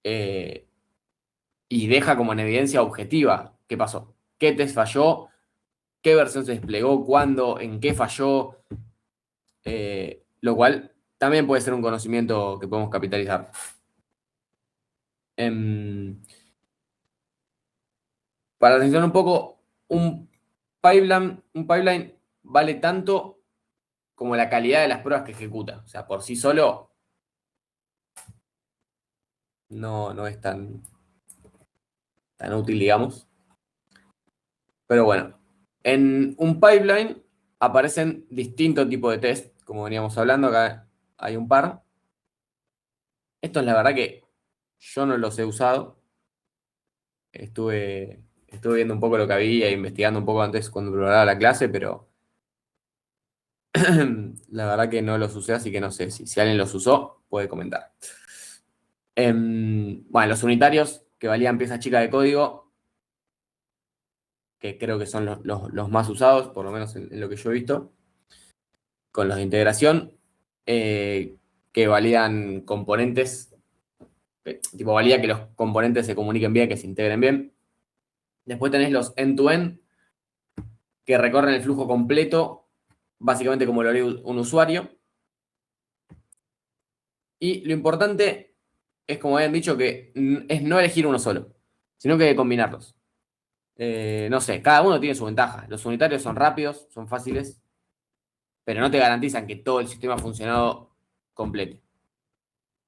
y deja como en evidencia objetiva qué pasó, qué test falló, qué versión se desplegó, cuándo, en qué falló, lo cual también puede ser un conocimiento que podemos capitalizar. Para atención un poco, un pipeline vale tanto como la calidad de las pruebas que ejecuta. O sea, por sí solo no es tan útil, digamos. Pero bueno, en un pipeline aparecen distintos tipos de test, como veníamos hablando, acá hay un par. Estos la verdad que yo no los he usado. Estuve viendo un poco lo que había, investigando un poco antes cuando preparaba la clase, pero la verdad que no los usé, así que no sé si alguien los usó, puede comentar. Bueno, los unitarios que valían piezas chicas de código, que creo que son los más usados, por lo menos en lo que yo he visto, con los de integración, que valían componentes, tipo valía que los componentes se comuniquen bien, que se integren bien. Después tenés los end-to-end, que recorren el flujo completo, básicamente como lo haría un usuario. Y lo importante es, como habían dicho, que es no elegir uno solo, sino que combinarlos. No sé, cada uno tiene su ventaja. Los unitarios son rápidos, son fáciles, pero no te garantizan que todo el sistema ha funcionado completo.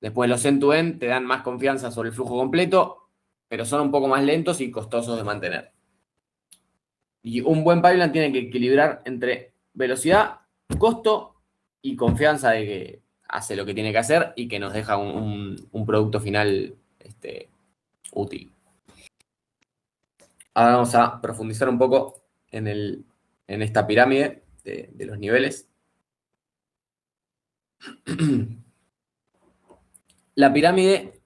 Después los end-to-end te dan más confianza sobre el flujo completo, pero son un poco más lentos y costosos de mantener. Y un buen pipeline tiene que equilibrar entre velocidad, costo y confianza de que hace lo que tiene que hacer y que nos deja un producto final útil. Ahora vamos a profundizar un poco en esta pirámide de los niveles. La pirámide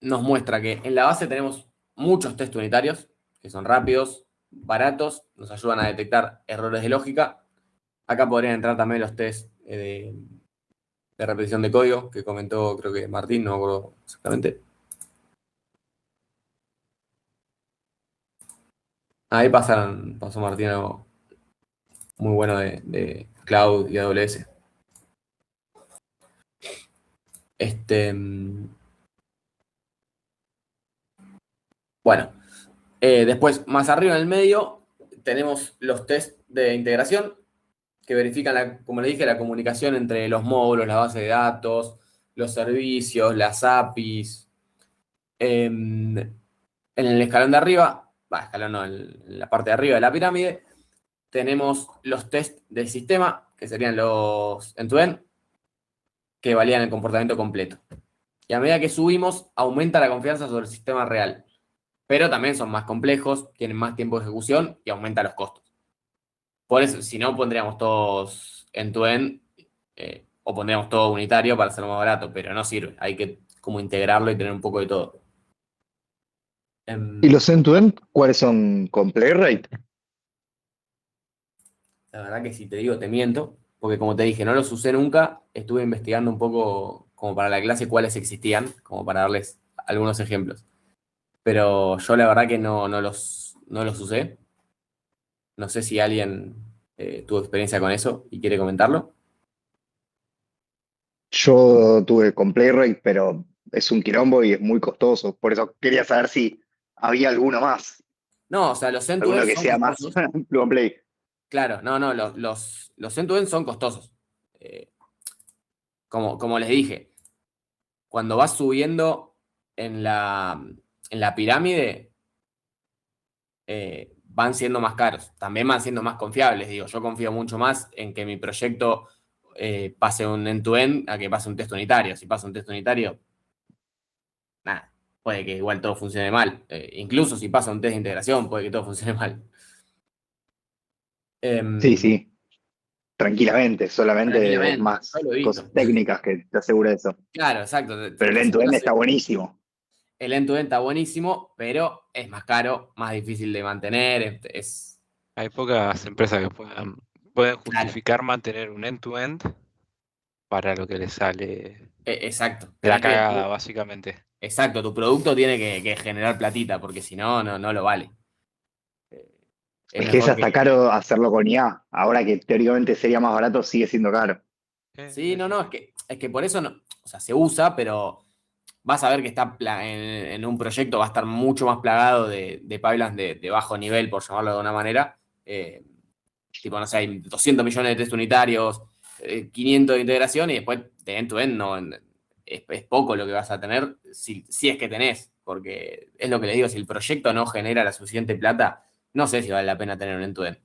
nos muestra que en la base tenemos muchos test unitarios, que son rápidos, baratos, nos ayudan a detectar errores de lógica. Acá podrían entrar también los test de repetición de código, que comentó creo que Martín, no me acuerdo exactamente. Ahí pasó Martín algo muy bueno de Cloud y AWS. Bueno, después, más arriba en el medio, tenemos los test de integración que verifican, como les dije, la comunicación entre los módulos, la base de datos, los servicios, las APIs. En el escalón de arriba, escalón no, en la parte de arriba de la pirámide, tenemos los test del sistema, que serían los end-to-end, que valían el comportamiento completo. Y a medida que subimos, aumenta la confianza sobre el sistema real. Pero también son más complejos, tienen más tiempo de ejecución y aumenta los costos. Por eso, si no, pondríamos todos end-to-end o pondríamos todo unitario para hacerlo más barato, pero no sirve. Hay que como integrarlo y tener un poco de todo. ¿Y los end-to-end cuáles son con Playwright? La verdad que si te digo, te miento. porque como te dije, no los usé nunca, estuve investigando un poco como para la clase cuáles existían, como para darles algunos ejemplos. Pero yo la verdad que no los usé. No sé si alguien tuvo experiencia con eso y quiere comentarlo. Yo tuve con Playwright, pero es un quilombo y es muy costoso. Por eso quería saber si había alguno más. No, o sea, los Alguno end-to-end que son sea más costosos. plug and play. Claro, no, los end-to-end son costosos. Eh, como les dije, cuando vas subiendo en la pirámide, van siendo más caros. También van siendo más confiables. Digo, yo confío mucho más en que mi proyecto pase un end-to-end a que pase un test unitario. Si pasa un test unitario, nada, puede que igual todo funcione mal. Incluso si pasa un test de integración, puede que todo funcione mal. Sí, Em, sí, tranquilamente. Solamente es tranquilamente, más yo lo he cosas visto. técnicas que te asegura eso. Claro, exacto. Pero el Te end-to-end aseguras está buenísimo. el end-to-end está buenísimo, pero es más caro, más difícil de mantener. Hay pocas empresas que pueden Claro, justificar mantener un end-to-end para lo que les sale exacto. la cagada, básicamente. Exacto, tu producto tiene que generar platita, porque si no, no lo vale. Eh, Es Es que es mejor hasta que. caro hacerlo con IA. Ahora que teóricamente sería más barato, sigue siendo caro. Sí, Sí, sí. es que por eso no. O sea, se usa, pero vas a ver que está en un proyecto va a estar mucho más plagado de pipelines de bajo nivel, por llamarlo de una manera. Eh, Tipo, no sé, hay 200 millones de test unitarios, 500 de integración y después de end-to-end no, es poco lo que vas a tener si es que tenés, porque es lo que les digo, si el proyecto no genera la suficiente plata, no sé si vale la pena tener un end-to-end.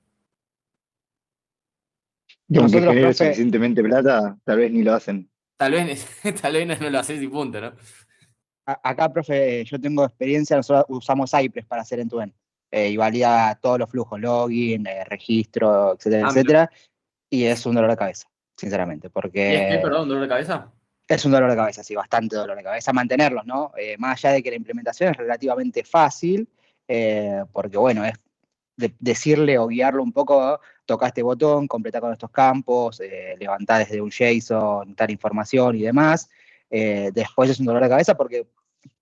Y aunque Nosotros, genere profe, suficientemente plata, tal vez ni lo hacen. Tal vez, tal vez no lo haces y punto, ¿no? Acá, profe, yo tengo experiencia, nosotros usamos Cypress para hacer end-to-end. Y valida todos los flujos, login, registro, etcétera, Ah, mira. etcétera. Y es un dolor de cabeza, sinceramente, ¿Y es que, porque perdón, dolor de cabeza? es un dolor de cabeza, sí, bastante dolor de cabeza mantenerlos, ¿no? Más allá de que la implementación es relativamente fácil, porque, bueno, es decirle o guiarlo un poco, toca este botón, completa con estos campos, levantá desde un JSON, tal información y demás. Después es un dolor de cabeza porque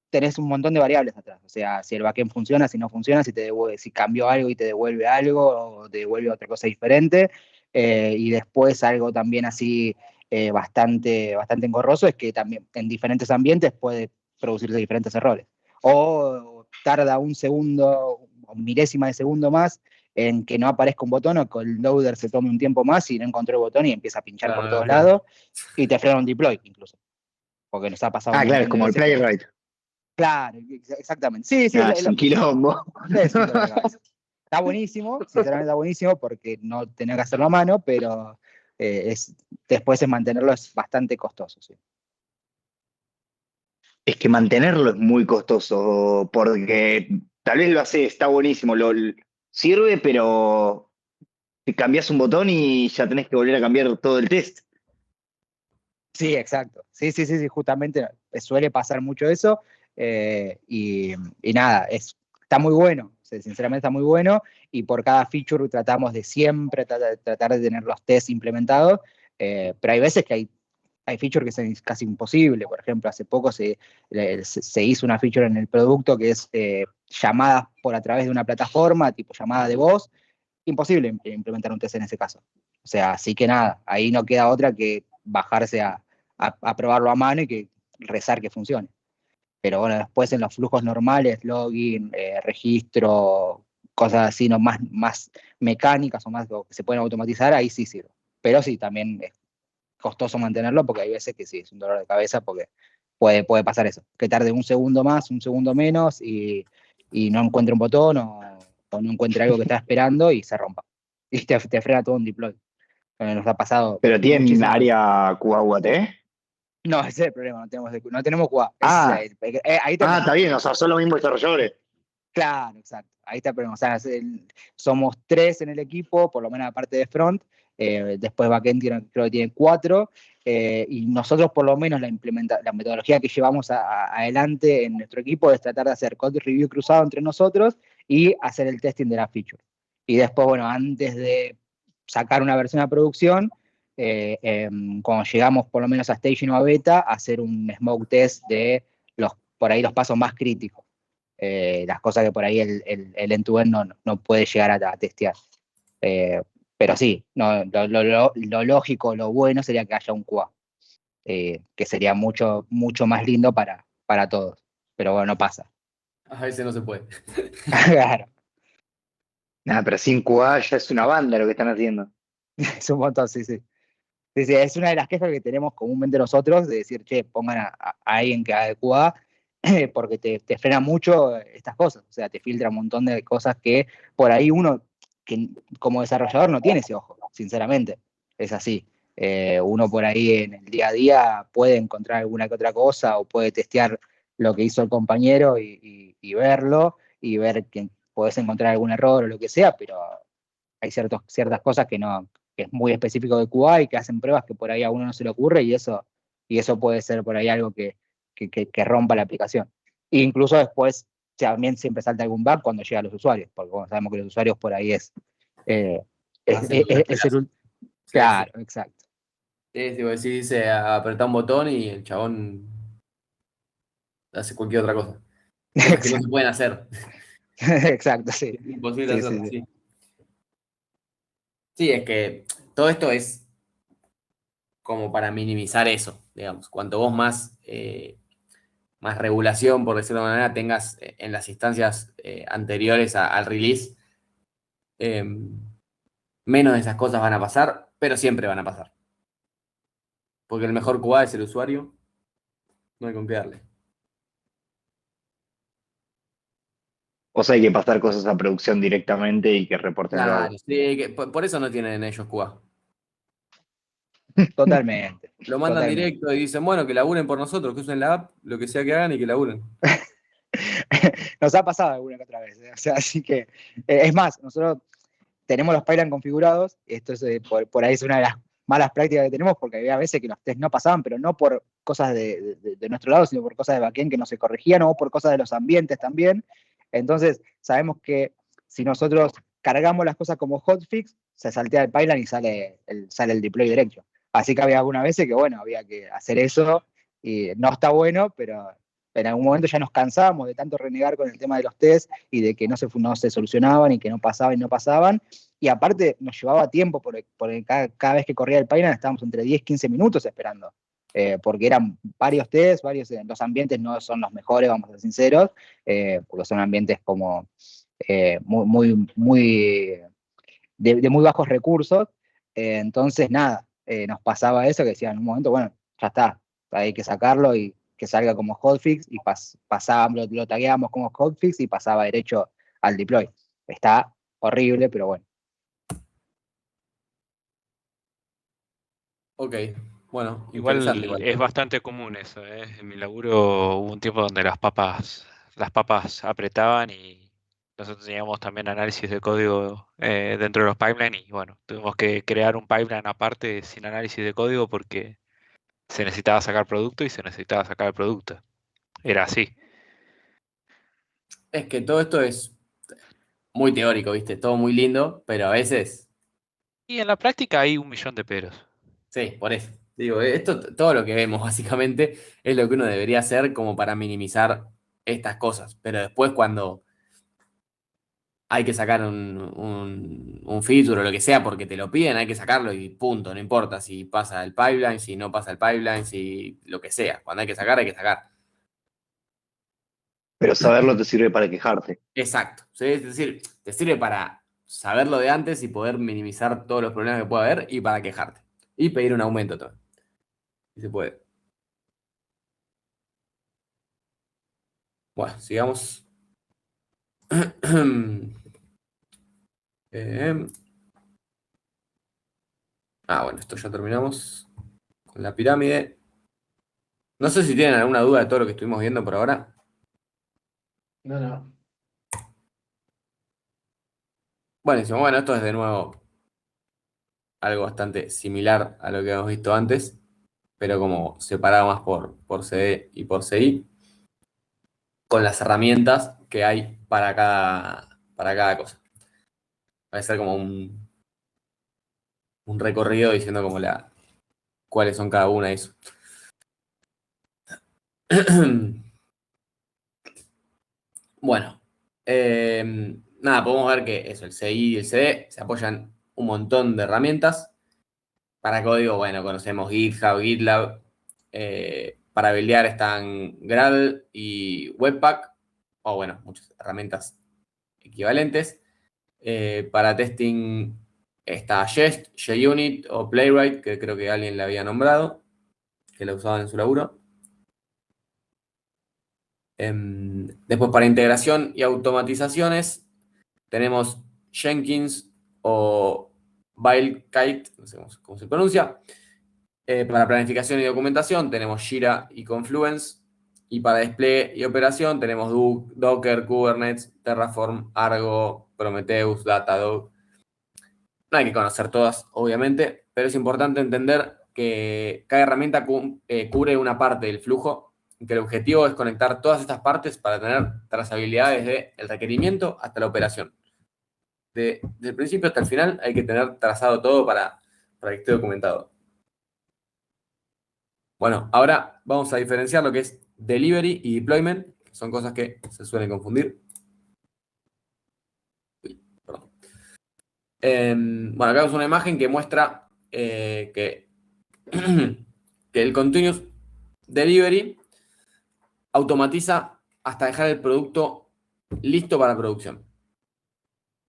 tenés un montón de variables atrás. O sea, si el backend funciona, si no funciona, si te devuelve, si cambió algo y te devuelve algo, o te devuelve otra cosa diferente. Y después algo también así bastante engorroso es que también en diferentes ambientes puede producirse diferentes errores. O tarda un segundo, o milésima de segundo más en que no aparezca un botón o que el loader se tome un tiempo más y no encontró el botón y empieza a pinchar Claro, por no lo todos encuentro. lados y te frena un deploy incluso. Porque nos ha pasado un Ah, claro, es montón de como el veces que Playwright. claro, exactamente. Sí, sí, Ah, es un quilombo. es un dolor de cabeza. Está buenísimo, sinceramente está buenísimo porque no tenía que hacerlo a mano, pero después mantenerlo es bastante costoso. Sí. Es que mantenerlo es muy costoso, porque tal vez lo hace, está buenísimo, sirve, pero te cambias un botón y ya tenés que volver a cambiar todo el test. Sí, exacto. Sí, justamente suele pasar mucho eso. Y nada, está muy bueno, sinceramente está muy bueno. Y por cada feature tratamos de siempre tratar de tener los tests implementados. Pero hay veces que hay features que es casi imposible. Por ejemplo, hace poco se hizo una feature en el producto que es llamadas por a través de una plataforma, tipo llamada de voz. Imposible implementar un test en ese caso. O sea, así que nada, ahí no queda otra que bajarse a probarlo a mano y que rezar que funcione. Pero bueno, después en los flujos normales, login, registro, cosas así, no más mecánicas o más que se pueden automatizar, ahí sí sirve. Pero sí, también es costoso mantenerlo porque hay veces que sí, es un dolor de cabeza porque puede pasar eso, que tarde un segundo más, un segundo menos y no encuentre un botón o no encuentre algo que está esperando y se rompa. Y te frena todo un deploy. Nos ha pasado Pero tienen muchísimas veces. área QA/UAT. No, ese es el problema, no tenemos QA. Ah, Ahí está el está mejor. bien, o sea, son los mismos desarrolladores. Claro, exacto. Ahí está el problema. O sea, somos 3 en el equipo, por lo menos aparte de front. Después backend creo que tiene 4. Y nosotros por lo menos la metodología que llevamos adelante en nuestro equipo es tratar de hacer code review cruzado entre nosotros y hacer el testing de la feature. Y después, bueno, antes de sacar una versión a producción, cuando llegamos por lo menos a staging o a beta, hacer un smoke test de por ahí los pasos más críticos. Las cosas que por ahí el end-to-end no puede llegar a testear. Pero sí, no, lo lógico, lo bueno sería que haya un QA, que sería mucho, mucho más lindo para todos. Pero bueno, no pasa. A veces no se puede. Claro, Nada, pero sin QA ya es una banda lo que están haciendo. es un montón, sí, sí. Sí, sí, es una de las quejas que tenemos comúnmente nosotros, de decir, che, pongan a alguien que haga QA, porque te frena mucho estas cosas, o sea, te filtra un montón de cosas que por ahí uno, que como desarrollador no tiene ese ojo, sinceramente, es así. Uno por ahí en el día a día puede encontrar alguna que otra cosa o puede testear lo que hizo el compañero y verlo y ver que podés encontrar algún error o lo que sea, pero hay ciertas cosas que es muy específico de QA y que hacen pruebas que por ahí a uno no se le ocurre y eso puede ser por ahí algo que rompa la aplicación. E incluso después también siempre salta algún bug cuando llega a los usuarios, porque bueno, sabemos que los usuarios por ahí eh, Hacen lo que es el... Sí, Claro, exacto. sí, sí, vos decís, dice apretar un botón y el chabón hace cualquier otra cosa. Cosas que no se pueden hacer. Exacto, sí. Es imposible Sí, sí, hacerlo, sí. sí. Sí, es que todo esto es como para minimizar eso, digamos. Cuanto vos más regulación, por decirlo de alguna manera, tengas en las instancias anteriores al release, eh, menos de esas cosas van a pasar, pero siempre van a pasar. Porque el mejor QA es el usuario, no hay con qué darle. O sea, hay que pasar cosas a producción directamente y que reporten el bug. Claro, sí, por eso no tienen ellos QA. Totalmente. Lo mandan Totalmente. directo y dicen, bueno, que laburen por nosotros, que usen la app, lo que sea que hagan y que laburen. Nos ha pasado alguna que otra vez. O sea, así que, es más, nosotros tenemos los pipelines configurados, esto es, por ahí es una de las malas prácticas que tenemos, porque había veces que los tests no pasaban, pero no por cosas de nuestro lado, sino por cosas de backend que no se corregían, o por cosas de los ambientes también. Entonces, sabemos que si nosotros cargamos las cosas como hotfix, se saltea el pipeline y sale el deploy directo. Así que había algunas veces que, bueno, había que hacer eso, y no está bueno, pero en algún momento ya nos cansábamos de tanto renegar con el tema de los tests y de que no se solucionaban y que no pasaban y no pasaban. Y aparte nos llevaba tiempo, porque cada vez que corría el pipeline estábamos entre 10 15 minutos esperando. Porque eran varios tests, los ambientes no son los mejores, vamos a ser sinceros, porque son ambientes como muy, muy de muy bajos recursos. Entonces, nada, nos pasaba eso, que decían en un momento, bueno, ya está, hay que sacarlo y que salga como hotfix, y pasábamos, lo tagueábamos como hotfix y pasaba derecho al deploy. Está horrible, pero bueno. Ok, bueno, interesante Igual igual. es bastante común eso, ¿eh? En mi laburo hubo un tiempo donde las papas apretaban y nosotros teníamos también análisis de código dentro de los pipelines y bueno, tuvimos que crear un pipeline aparte sin análisis de código porque se necesitaba sacar producto y se necesitaba sacar el producto. Era así. Es que todo esto es muy teórico, ¿viste? Todo muy lindo, pero a veces, Y en la práctica hay un millón de peros. sí, por eso. Digo, esto, todo lo que vemos básicamente es lo que uno debería hacer como para minimizar estas cosas. Pero después cuando hay que sacar un feature o lo que sea porque te lo piden, hay que sacarlo y punto, no importa si pasa el pipeline, si no pasa el pipeline, si lo que sea. Cuando hay que sacar, hay que sacar. Pero saberlo te sirve para quejarte. Exacto. ¿Sí? Es decir, te sirve para saberlo de antes y poder minimizar todos los problemas que pueda haber y para quejarte. Y pedir un aumento también. Si se puede. Bueno, sigamos. Eh, bueno, esto ya terminamos con la pirámide. No sé si tienen alguna duda de todo lo que estuvimos viendo por ahora. No, no. Buenísimo. Bueno, esto es de nuevo algo bastante similar a lo que hemos visto antes, pero como separado más por CD y por CI, con las herramientas que hay para cada cosa. Va a ser como un recorrido diciendo como cuáles son cada una de eso. Bueno, nada, podemos ver que eso, el CI y el CD se apoyan un montón de herramientas. Para código, bueno, conocemos GitHub, GitLab. Para buildear están Gradle y Webpack, o bueno, muchas herramientas equivalentes. Para testing está Jest, JUnit o Playwright, que creo que alguien le había nombrado, que la usaban en su laburo. Después para integración y automatizaciones tenemos Jenkins o Wildkite, no sé cómo se pronuncia. Para planificación y documentación tenemos Jira y Confluence. Y para despliegue y operación tenemos Docker, Kubernetes, Terraform, Argo, Prometheus, Datadog. No hay que conocer todas, obviamente, pero es importante entender que cada herramienta cubre una parte del flujo y que el objetivo es conectar todas estas partes para tener trazabilidad desde el requerimiento hasta la operación. Desde el principio hasta el final hay que tener trazado todo para que esté documentado. Bueno, ahora vamos a diferenciar lo que es delivery y deployment, que son cosas que se suelen confundir. Perdón. Bueno, acá es una imagen que muestra que el continuous delivery automatiza hasta dejar el producto listo para producción,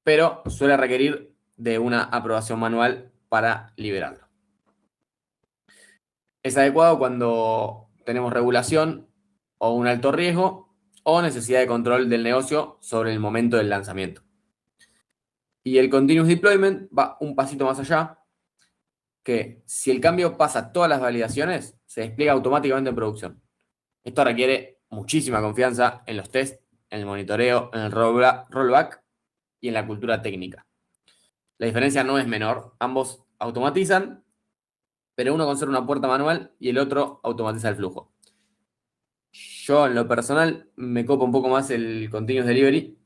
pero suele requerir de una aprobación manual para liberarlo. Es adecuado cuando tenemos regulación o un alto riesgo o necesidad de control del negocio sobre el momento del lanzamiento. Y el continuous deployment va un pasito más allá, que si el cambio pasa todas las validaciones, se despliega automáticamente en producción. Esto requiere muchísima confianza en los tests, en el monitoreo, en el rollback y en la cultura técnica. La diferencia no es menor, ambos automatizan, pero uno conserva una puerta manual y el otro automatiza el flujo. Yo, en lo personal, me copa un poco más el Continuous Delivery,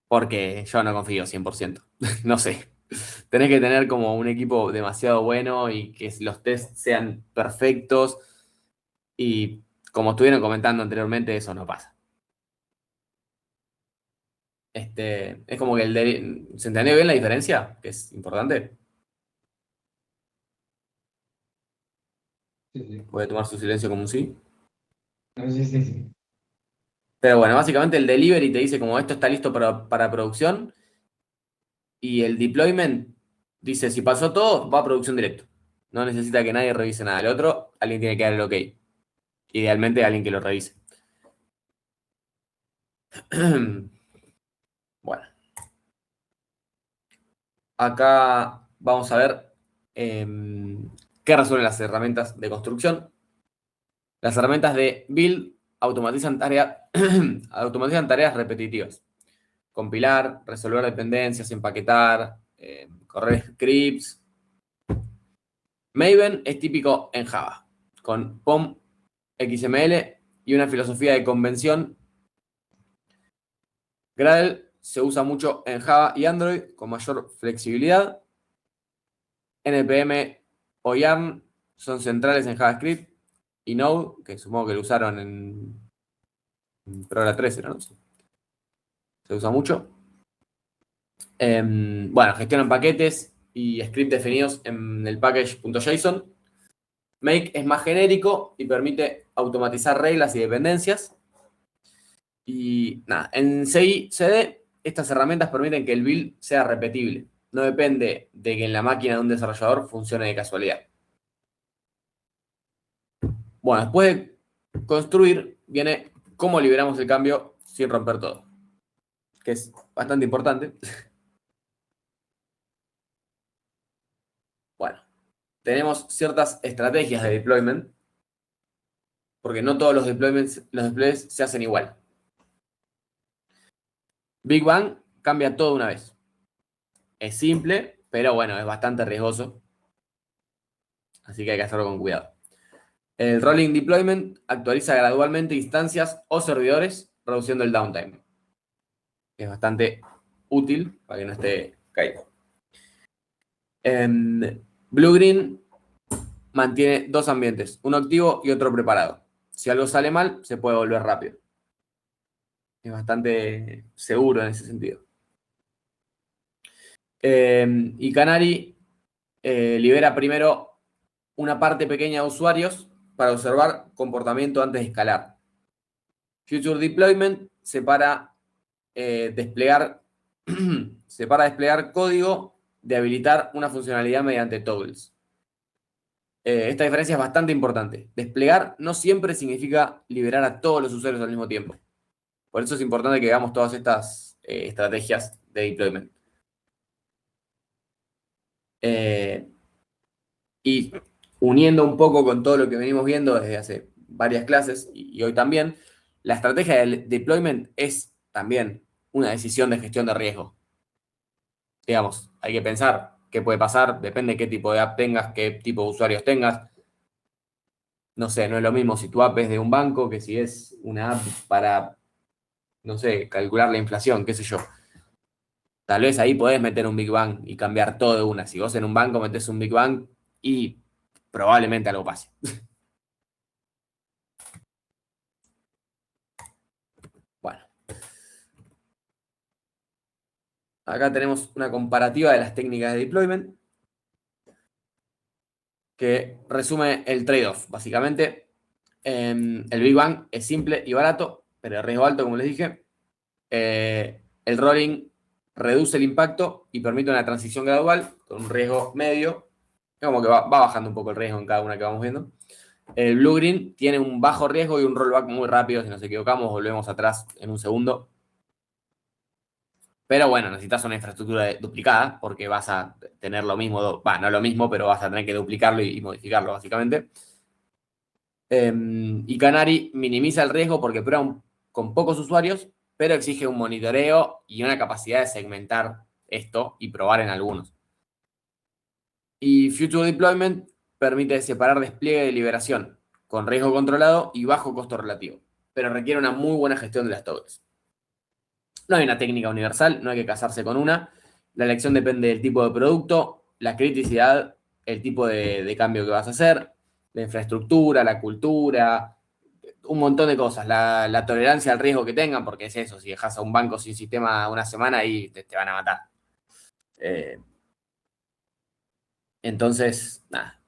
porque yo no confío 100%. No sé. Tenés que tener como un equipo demasiado bueno y que los tests sean perfectos. Y como estuvieron comentando anteriormente, eso no pasa. Es como que ¿se entendió bien la diferencia? Que es importante. Sí, sí. Voy a tomar su silencio como un sí. No, sí, sí, sí. Pero bueno, básicamente el delivery te dice como esto está listo para producción. Y el deployment dice, si pasó todo, va a producción directo. No necesita que nadie revise nada. El otro, alguien tiene que dar el ok. Idealmente, alguien que lo revise. Bueno. Acá vamos a ver qué resuelven las herramientas de construcción. Las herramientas de build automatizan tareas repetitivas. Compilar, resolver dependencias, empaquetar, correr scripts. Maven es típico en Java, con POM, XML y una filosofía de convención. Gradle se usa mucho en Java y Android con mayor flexibilidad. NPM o Yarn son centrales en JavaScript. Y Node, que supongo que lo usaron en Programa 13, ¿no? Se usa mucho. Bueno, gestionan paquetes y scripts definidos en el package.json. Make es más genérico y permite automatizar reglas y dependencias. Y nada, en CI/CD, estas herramientas permiten que el build sea repetible. No depende de que en la máquina de un desarrollador funcione de casualidad. Bueno, después de construir, viene cómo liberamos el cambio sin romper todo, que es bastante importante. Bueno, tenemos ciertas estrategias de deployment, porque no todos los deploys se hacen igual. Big Bang cambia todo una vez. Es simple, pero bueno, es bastante riesgoso. Así que hay que hacerlo con cuidado. El Rolling Deployment actualiza gradualmente instancias o servidores, reduciendo el downtime. Es bastante útil para que no esté caído. Blue Green mantiene dos ambientes, uno activo y otro preparado. Si algo sale mal, se puede volver rápido. Es bastante seguro en ese sentido. Y Canary libera primero una parte pequeña de usuarios para observar comportamiento antes de escalar. Future Deployment separa desplegar código de habilitar una funcionalidad mediante toggles. Esta diferencia es bastante importante. Desplegar no siempre significa liberar a todos los usuarios al mismo tiempo. Por eso es importante que hagamos todas estas estrategias de deployment. Y uniendo un poco con todo lo que venimos viendo desde hace varias clases y hoy también, la estrategia del deployment es también una decisión de gestión de riesgo. Digamos, hay que pensar qué puede pasar, depende de qué tipo de app tengas, qué tipo de usuarios tengas. No sé, no es lo mismo si tu app es de un banco que si es una app para, no sé, calcular la inflación, qué sé yo. Tal vez ahí podés meter un Big Bang y cambiar todo de una. Si vos en un banco metés un Big Bang y probablemente algo pase. Bueno. Acá tenemos una comparativa de las técnicas de deployment que resume el trade-off. Básicamente, el Big Bang es simple y barato, pero de riesgo alto, como les dije. El rolling reduce el impacto y permite una transición gradual con un riesgo medio. Como que va bajando un poco el riesgo en cada una que vamos viendo. El Blue Green tiene un bajo riesgo y un rollback muy rápido. Si nos equivocamos, volvemos atrás en un segundo. Pero bueno, necesitas una infraestructura duplicada porque vas a tener lo mismo, no lo mismo, pero vas a tener que duplicarlo y modificarlo, básicamente. Y Canary minimiza el riesgo porque prueba con pocos usuarios, pero exige un monitoreo y una capacidad de segmentar esto y probar en algunos. Y Future Deployment permite separar despliegue de liberación con riesgo controlado y bajo costo relativo, pero requiere una muy buena gestión de las toggles. No hay una técnica universal, no hay que casarse con una. La elección depende del tipo de producto, la criticidad, el tipo de cambio que vas a hacer, la infraestructura, la cultura, un montón de cosas. La tolerancia al riesgo que tengan, porque es eso, si dejas a un banco sin sistema una semana, ahí te van a matar. Entonces, nada,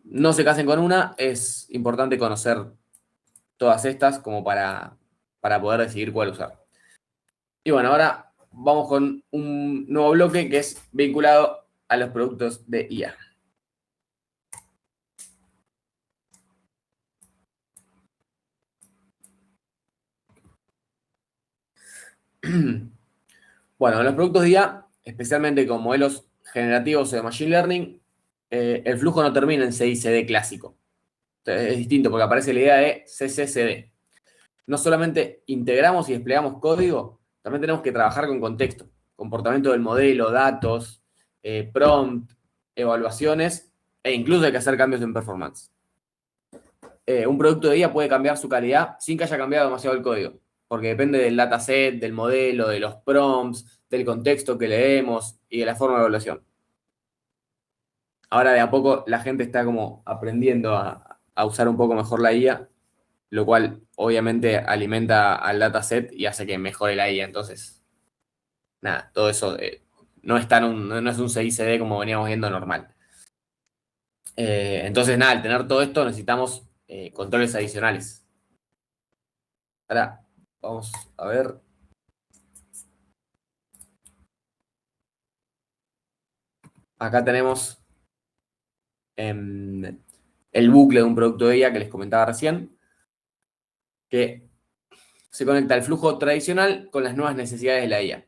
no se casen con una, es importante conocer todas estas como para poder decidir cuál usar. Y bueno, ahora vamos con un nuevo bloque que es vinculado a los productos de IA. Bueno, los productos de IA, especialmente con modelos generativos o de Machine Learning, el flujo no termina en CI/CD clásico. Entonces, es distinto porque aparece la idea de CC/CD. No solamente integramos y desplegamos código, también tenemos que trabajar con contexto, comportamiento del modelo, datos, prompt, evaluaciones, e incluso hay que hacer cambios en performance. Un producto de IA puede cambiar su calidad sin que haya cambiado demasiado el código, porque depende del dataset, del modelo, de los prompts, del contexto que leemos y de la forma de evaluación. Ahora de a poco la gente está como aprendiendo a usar un poco mejor la IA, lo cual obviamente alimenta al dataset y hace que mejore la IA. Entonces, nada, todo eso no es un CI/CD como veníamos viendo normal. Entonces, nada, al tener todo esto necesitamos controles adicionales. Ahora, vamos a ver. Acá tenemos el bucle de un producto de IA que les comentaba recién, que se conecta el flujo tradicional con las nuevas necesidades de la IA.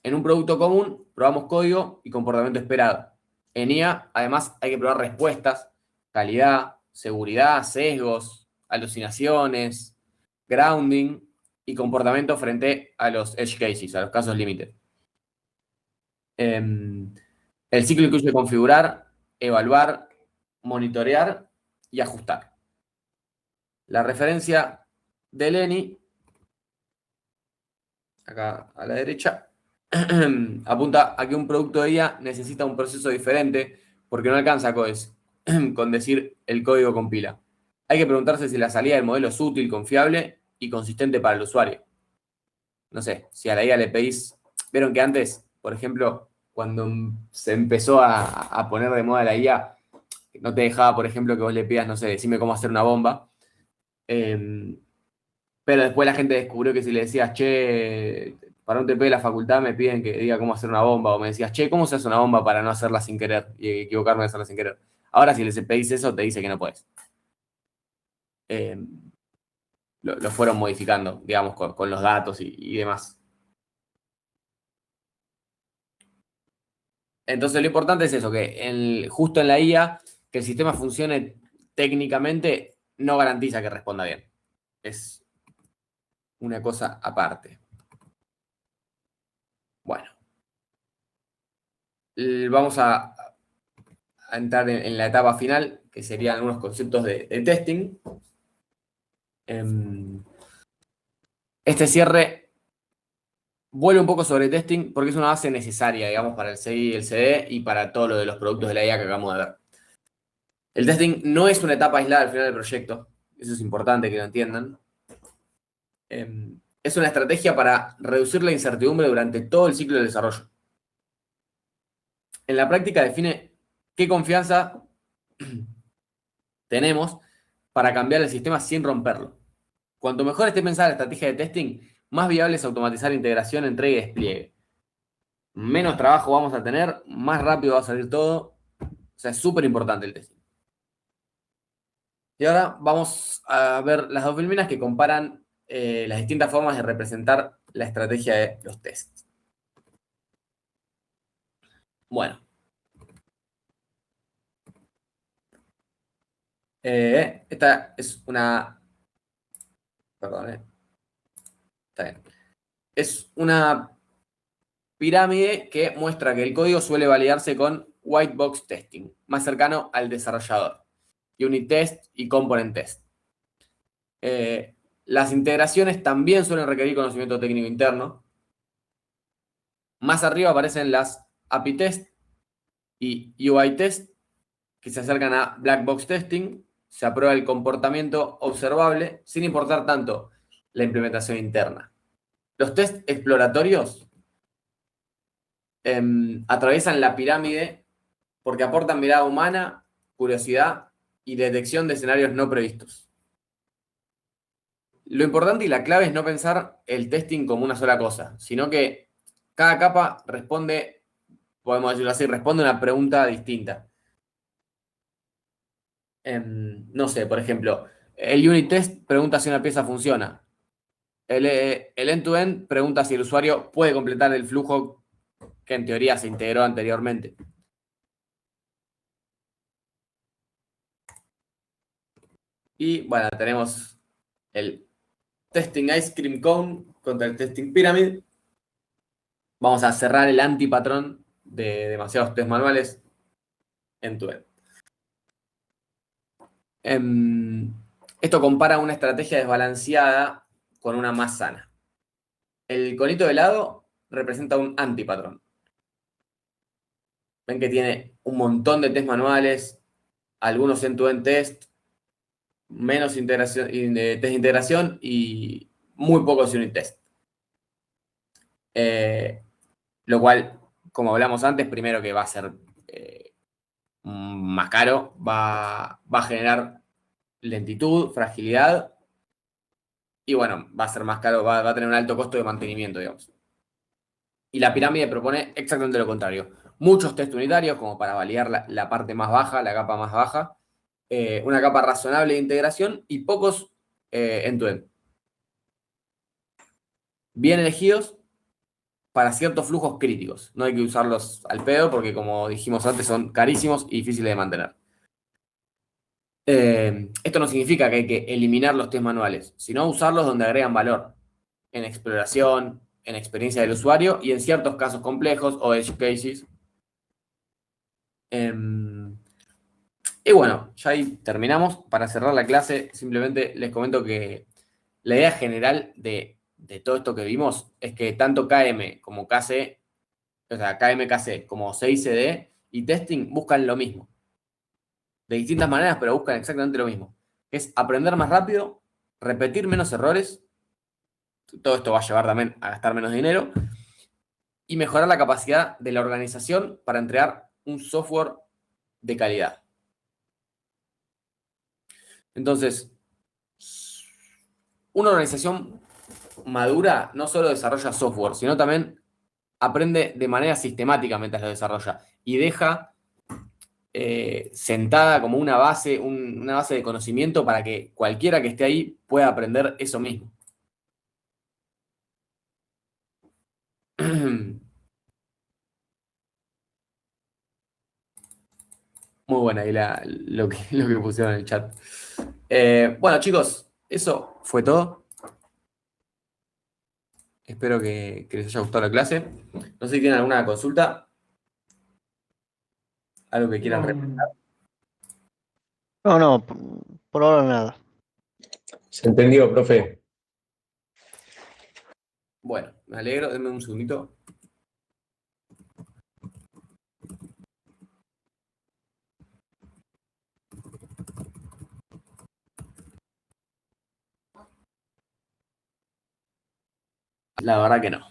En un producto común, probamos código y comportamiento esperado. En IA, además, hay que probar respuestas, calidad, seguridad, sesgos, alucinaciones, grounding y comportamiento frente a los edge cases, a los casos límite. El ciclo incluye configurar, evaluar, monitorear y ajustar. La referencia de Lenny, acá a la derecha, apunta a que un producto de IA necesita un proceso diferente porque no alcanza con decir el código compila. Hay que preguntarse si la salida del modelo es útil, confiable y consistente para el usuario. No sé, si a la IA le pedís... Vieron que antes, por ejemplo, cuando se empezó a poner de moda la IA, no te dejaba, por ejemplo, que vos le pidas, no sé, decime cómo hacer una bomba. Pero después la gente descubrió que si le decías, che, para un TP de la facultad me piden que diga cómo hacer una bomba, o me decías, che, ¿cómo se hace una bomba para no hacerla sin querer y equivocarme de hacerla sin querer? Ahora si les pedís eso, te dice que no puedes. Lo fueron modificando, digamos, con los datos y demás. Entonces lo importante es eso, que justo en la IA, que el sistema funcione técnicamente, no garantiza que responda bien. Es una cosa aparte. Bueno. Vamos a entrar en la etapa final, que serían algunos conceptos de testing. Este cierre vuelve un poco sobre testing porque es una base necesaria, digamos, para el CI y el CD y para todo lo de los productos de la IA que acabamos de ver. El testing no es una etapa aislada al final del proyecto, eso es importante que lo entiendan. Es una estrategia para reducir la incertidumbre durante todo el ciclo de desarrollo. En la práctica define qué confianza tenemos para cambiar el sistema sin romperlo. Cuanto mejor esté pensada la estrategia de testing, más viable es automatizar integración, entrega y despliegue. Menos trabajo vamos a tener, más rápido va a salir todo. O sea, es súper importante el testing. Y ahora vamos a ver las dos filminas que comparan las distintas formas de representar la estrategia de los tests. Bueno. Esta es una... Perdón, está bien. Es una pirámide que muestra que el código suele validarse con white box testing, más cercano al desarrollador. Unit test y component test. Las integraciones también suelen requerir conocimiento técnico interno. Más arriba aparecen las API test y UI test, que se acercan a black box testing. Se aprueba el comportamiento observable sin importar tanto la implementación interna. Los test exploratorios atraviesan la pirámide porque aportan mirada humana, curiosidad y detección de escenarios no previstos. Lo importante y la clave es no pensar el testing como una sola cosa, sino que cada capa responde, podemos decirlo así, responde a una pregunta distinta. No sé, por ejemplo, el unit test pregunta si una pieza funciona. El end-to-end pregunta si el usuario puede completar el flujo que en teoría se integró anteriormente. Y bueno, tenemos el testing ice cream cone contra el testing pyramid. Vamos a cerrar el antipatrón de demasiados test manuales end-to-end. Esto compara una estrategia desbalanceada con una más sana. El conito de lado representa un antipatrón. Ven que tiene un montón de test manuales, algunos end-to-end test, menos integración, test de integración y muy pocos unit test. Lo cual, como hablamos antes, primero que va a ser más caro, va a generar lentitud, fragilidad y bueno, va a ser más caro, va a tener un alto costo de mantenimiento, digamos. Y la pirámide propone exactamente lo contrario. Muchos test unitarios como para validar la parte más baja, la capa más baja, una capa razonable de integración y pocos end-to-end. Bien elegidos para ciertos flujos críticos. No hay que usarlos al pedo porque, como dijimos antes, son carísimos y difíciles de mantener. Esto no significa que hay que eliminar los test manuales, sino usarlos donde agregan valor. En exploración, en experiencia del usuario y en ciertos casos complejos o edge cases. Y bueno, ya ahí terminamos. Para cerrar la clase, simplemente les comento que la idea general de todo esto que vimos es que tanto KM como KC o sea, KMKC como CICD y testing buscan lo mismo. De distintas maneras, pero buscan exactamente lo mismo. Es aprender más rápido, repetir menos errores. Todo esto va a llevar también a gastar menos dinero. Y mejorar la capacidad de la organización para entregar un software de calidad. Entonces, una organización madura no solo desarrolla software, sino también aprende de manera sistemática mientras lo desarrolla y deja sentada como una base de conocimiento para que cualquiera que esté ahí pueda aprender eso mismo. Muy buena ahí lo que pusieron en el chat. Bueno, chicos, eso fue todo. Espero que les haya gustado la clase. No sé si tienen alguna consulta. Algo que quieran representar. No, por ahora nada. Se entendió, profe. Bueno, me alegro. Denme un segundito. La verdad que no.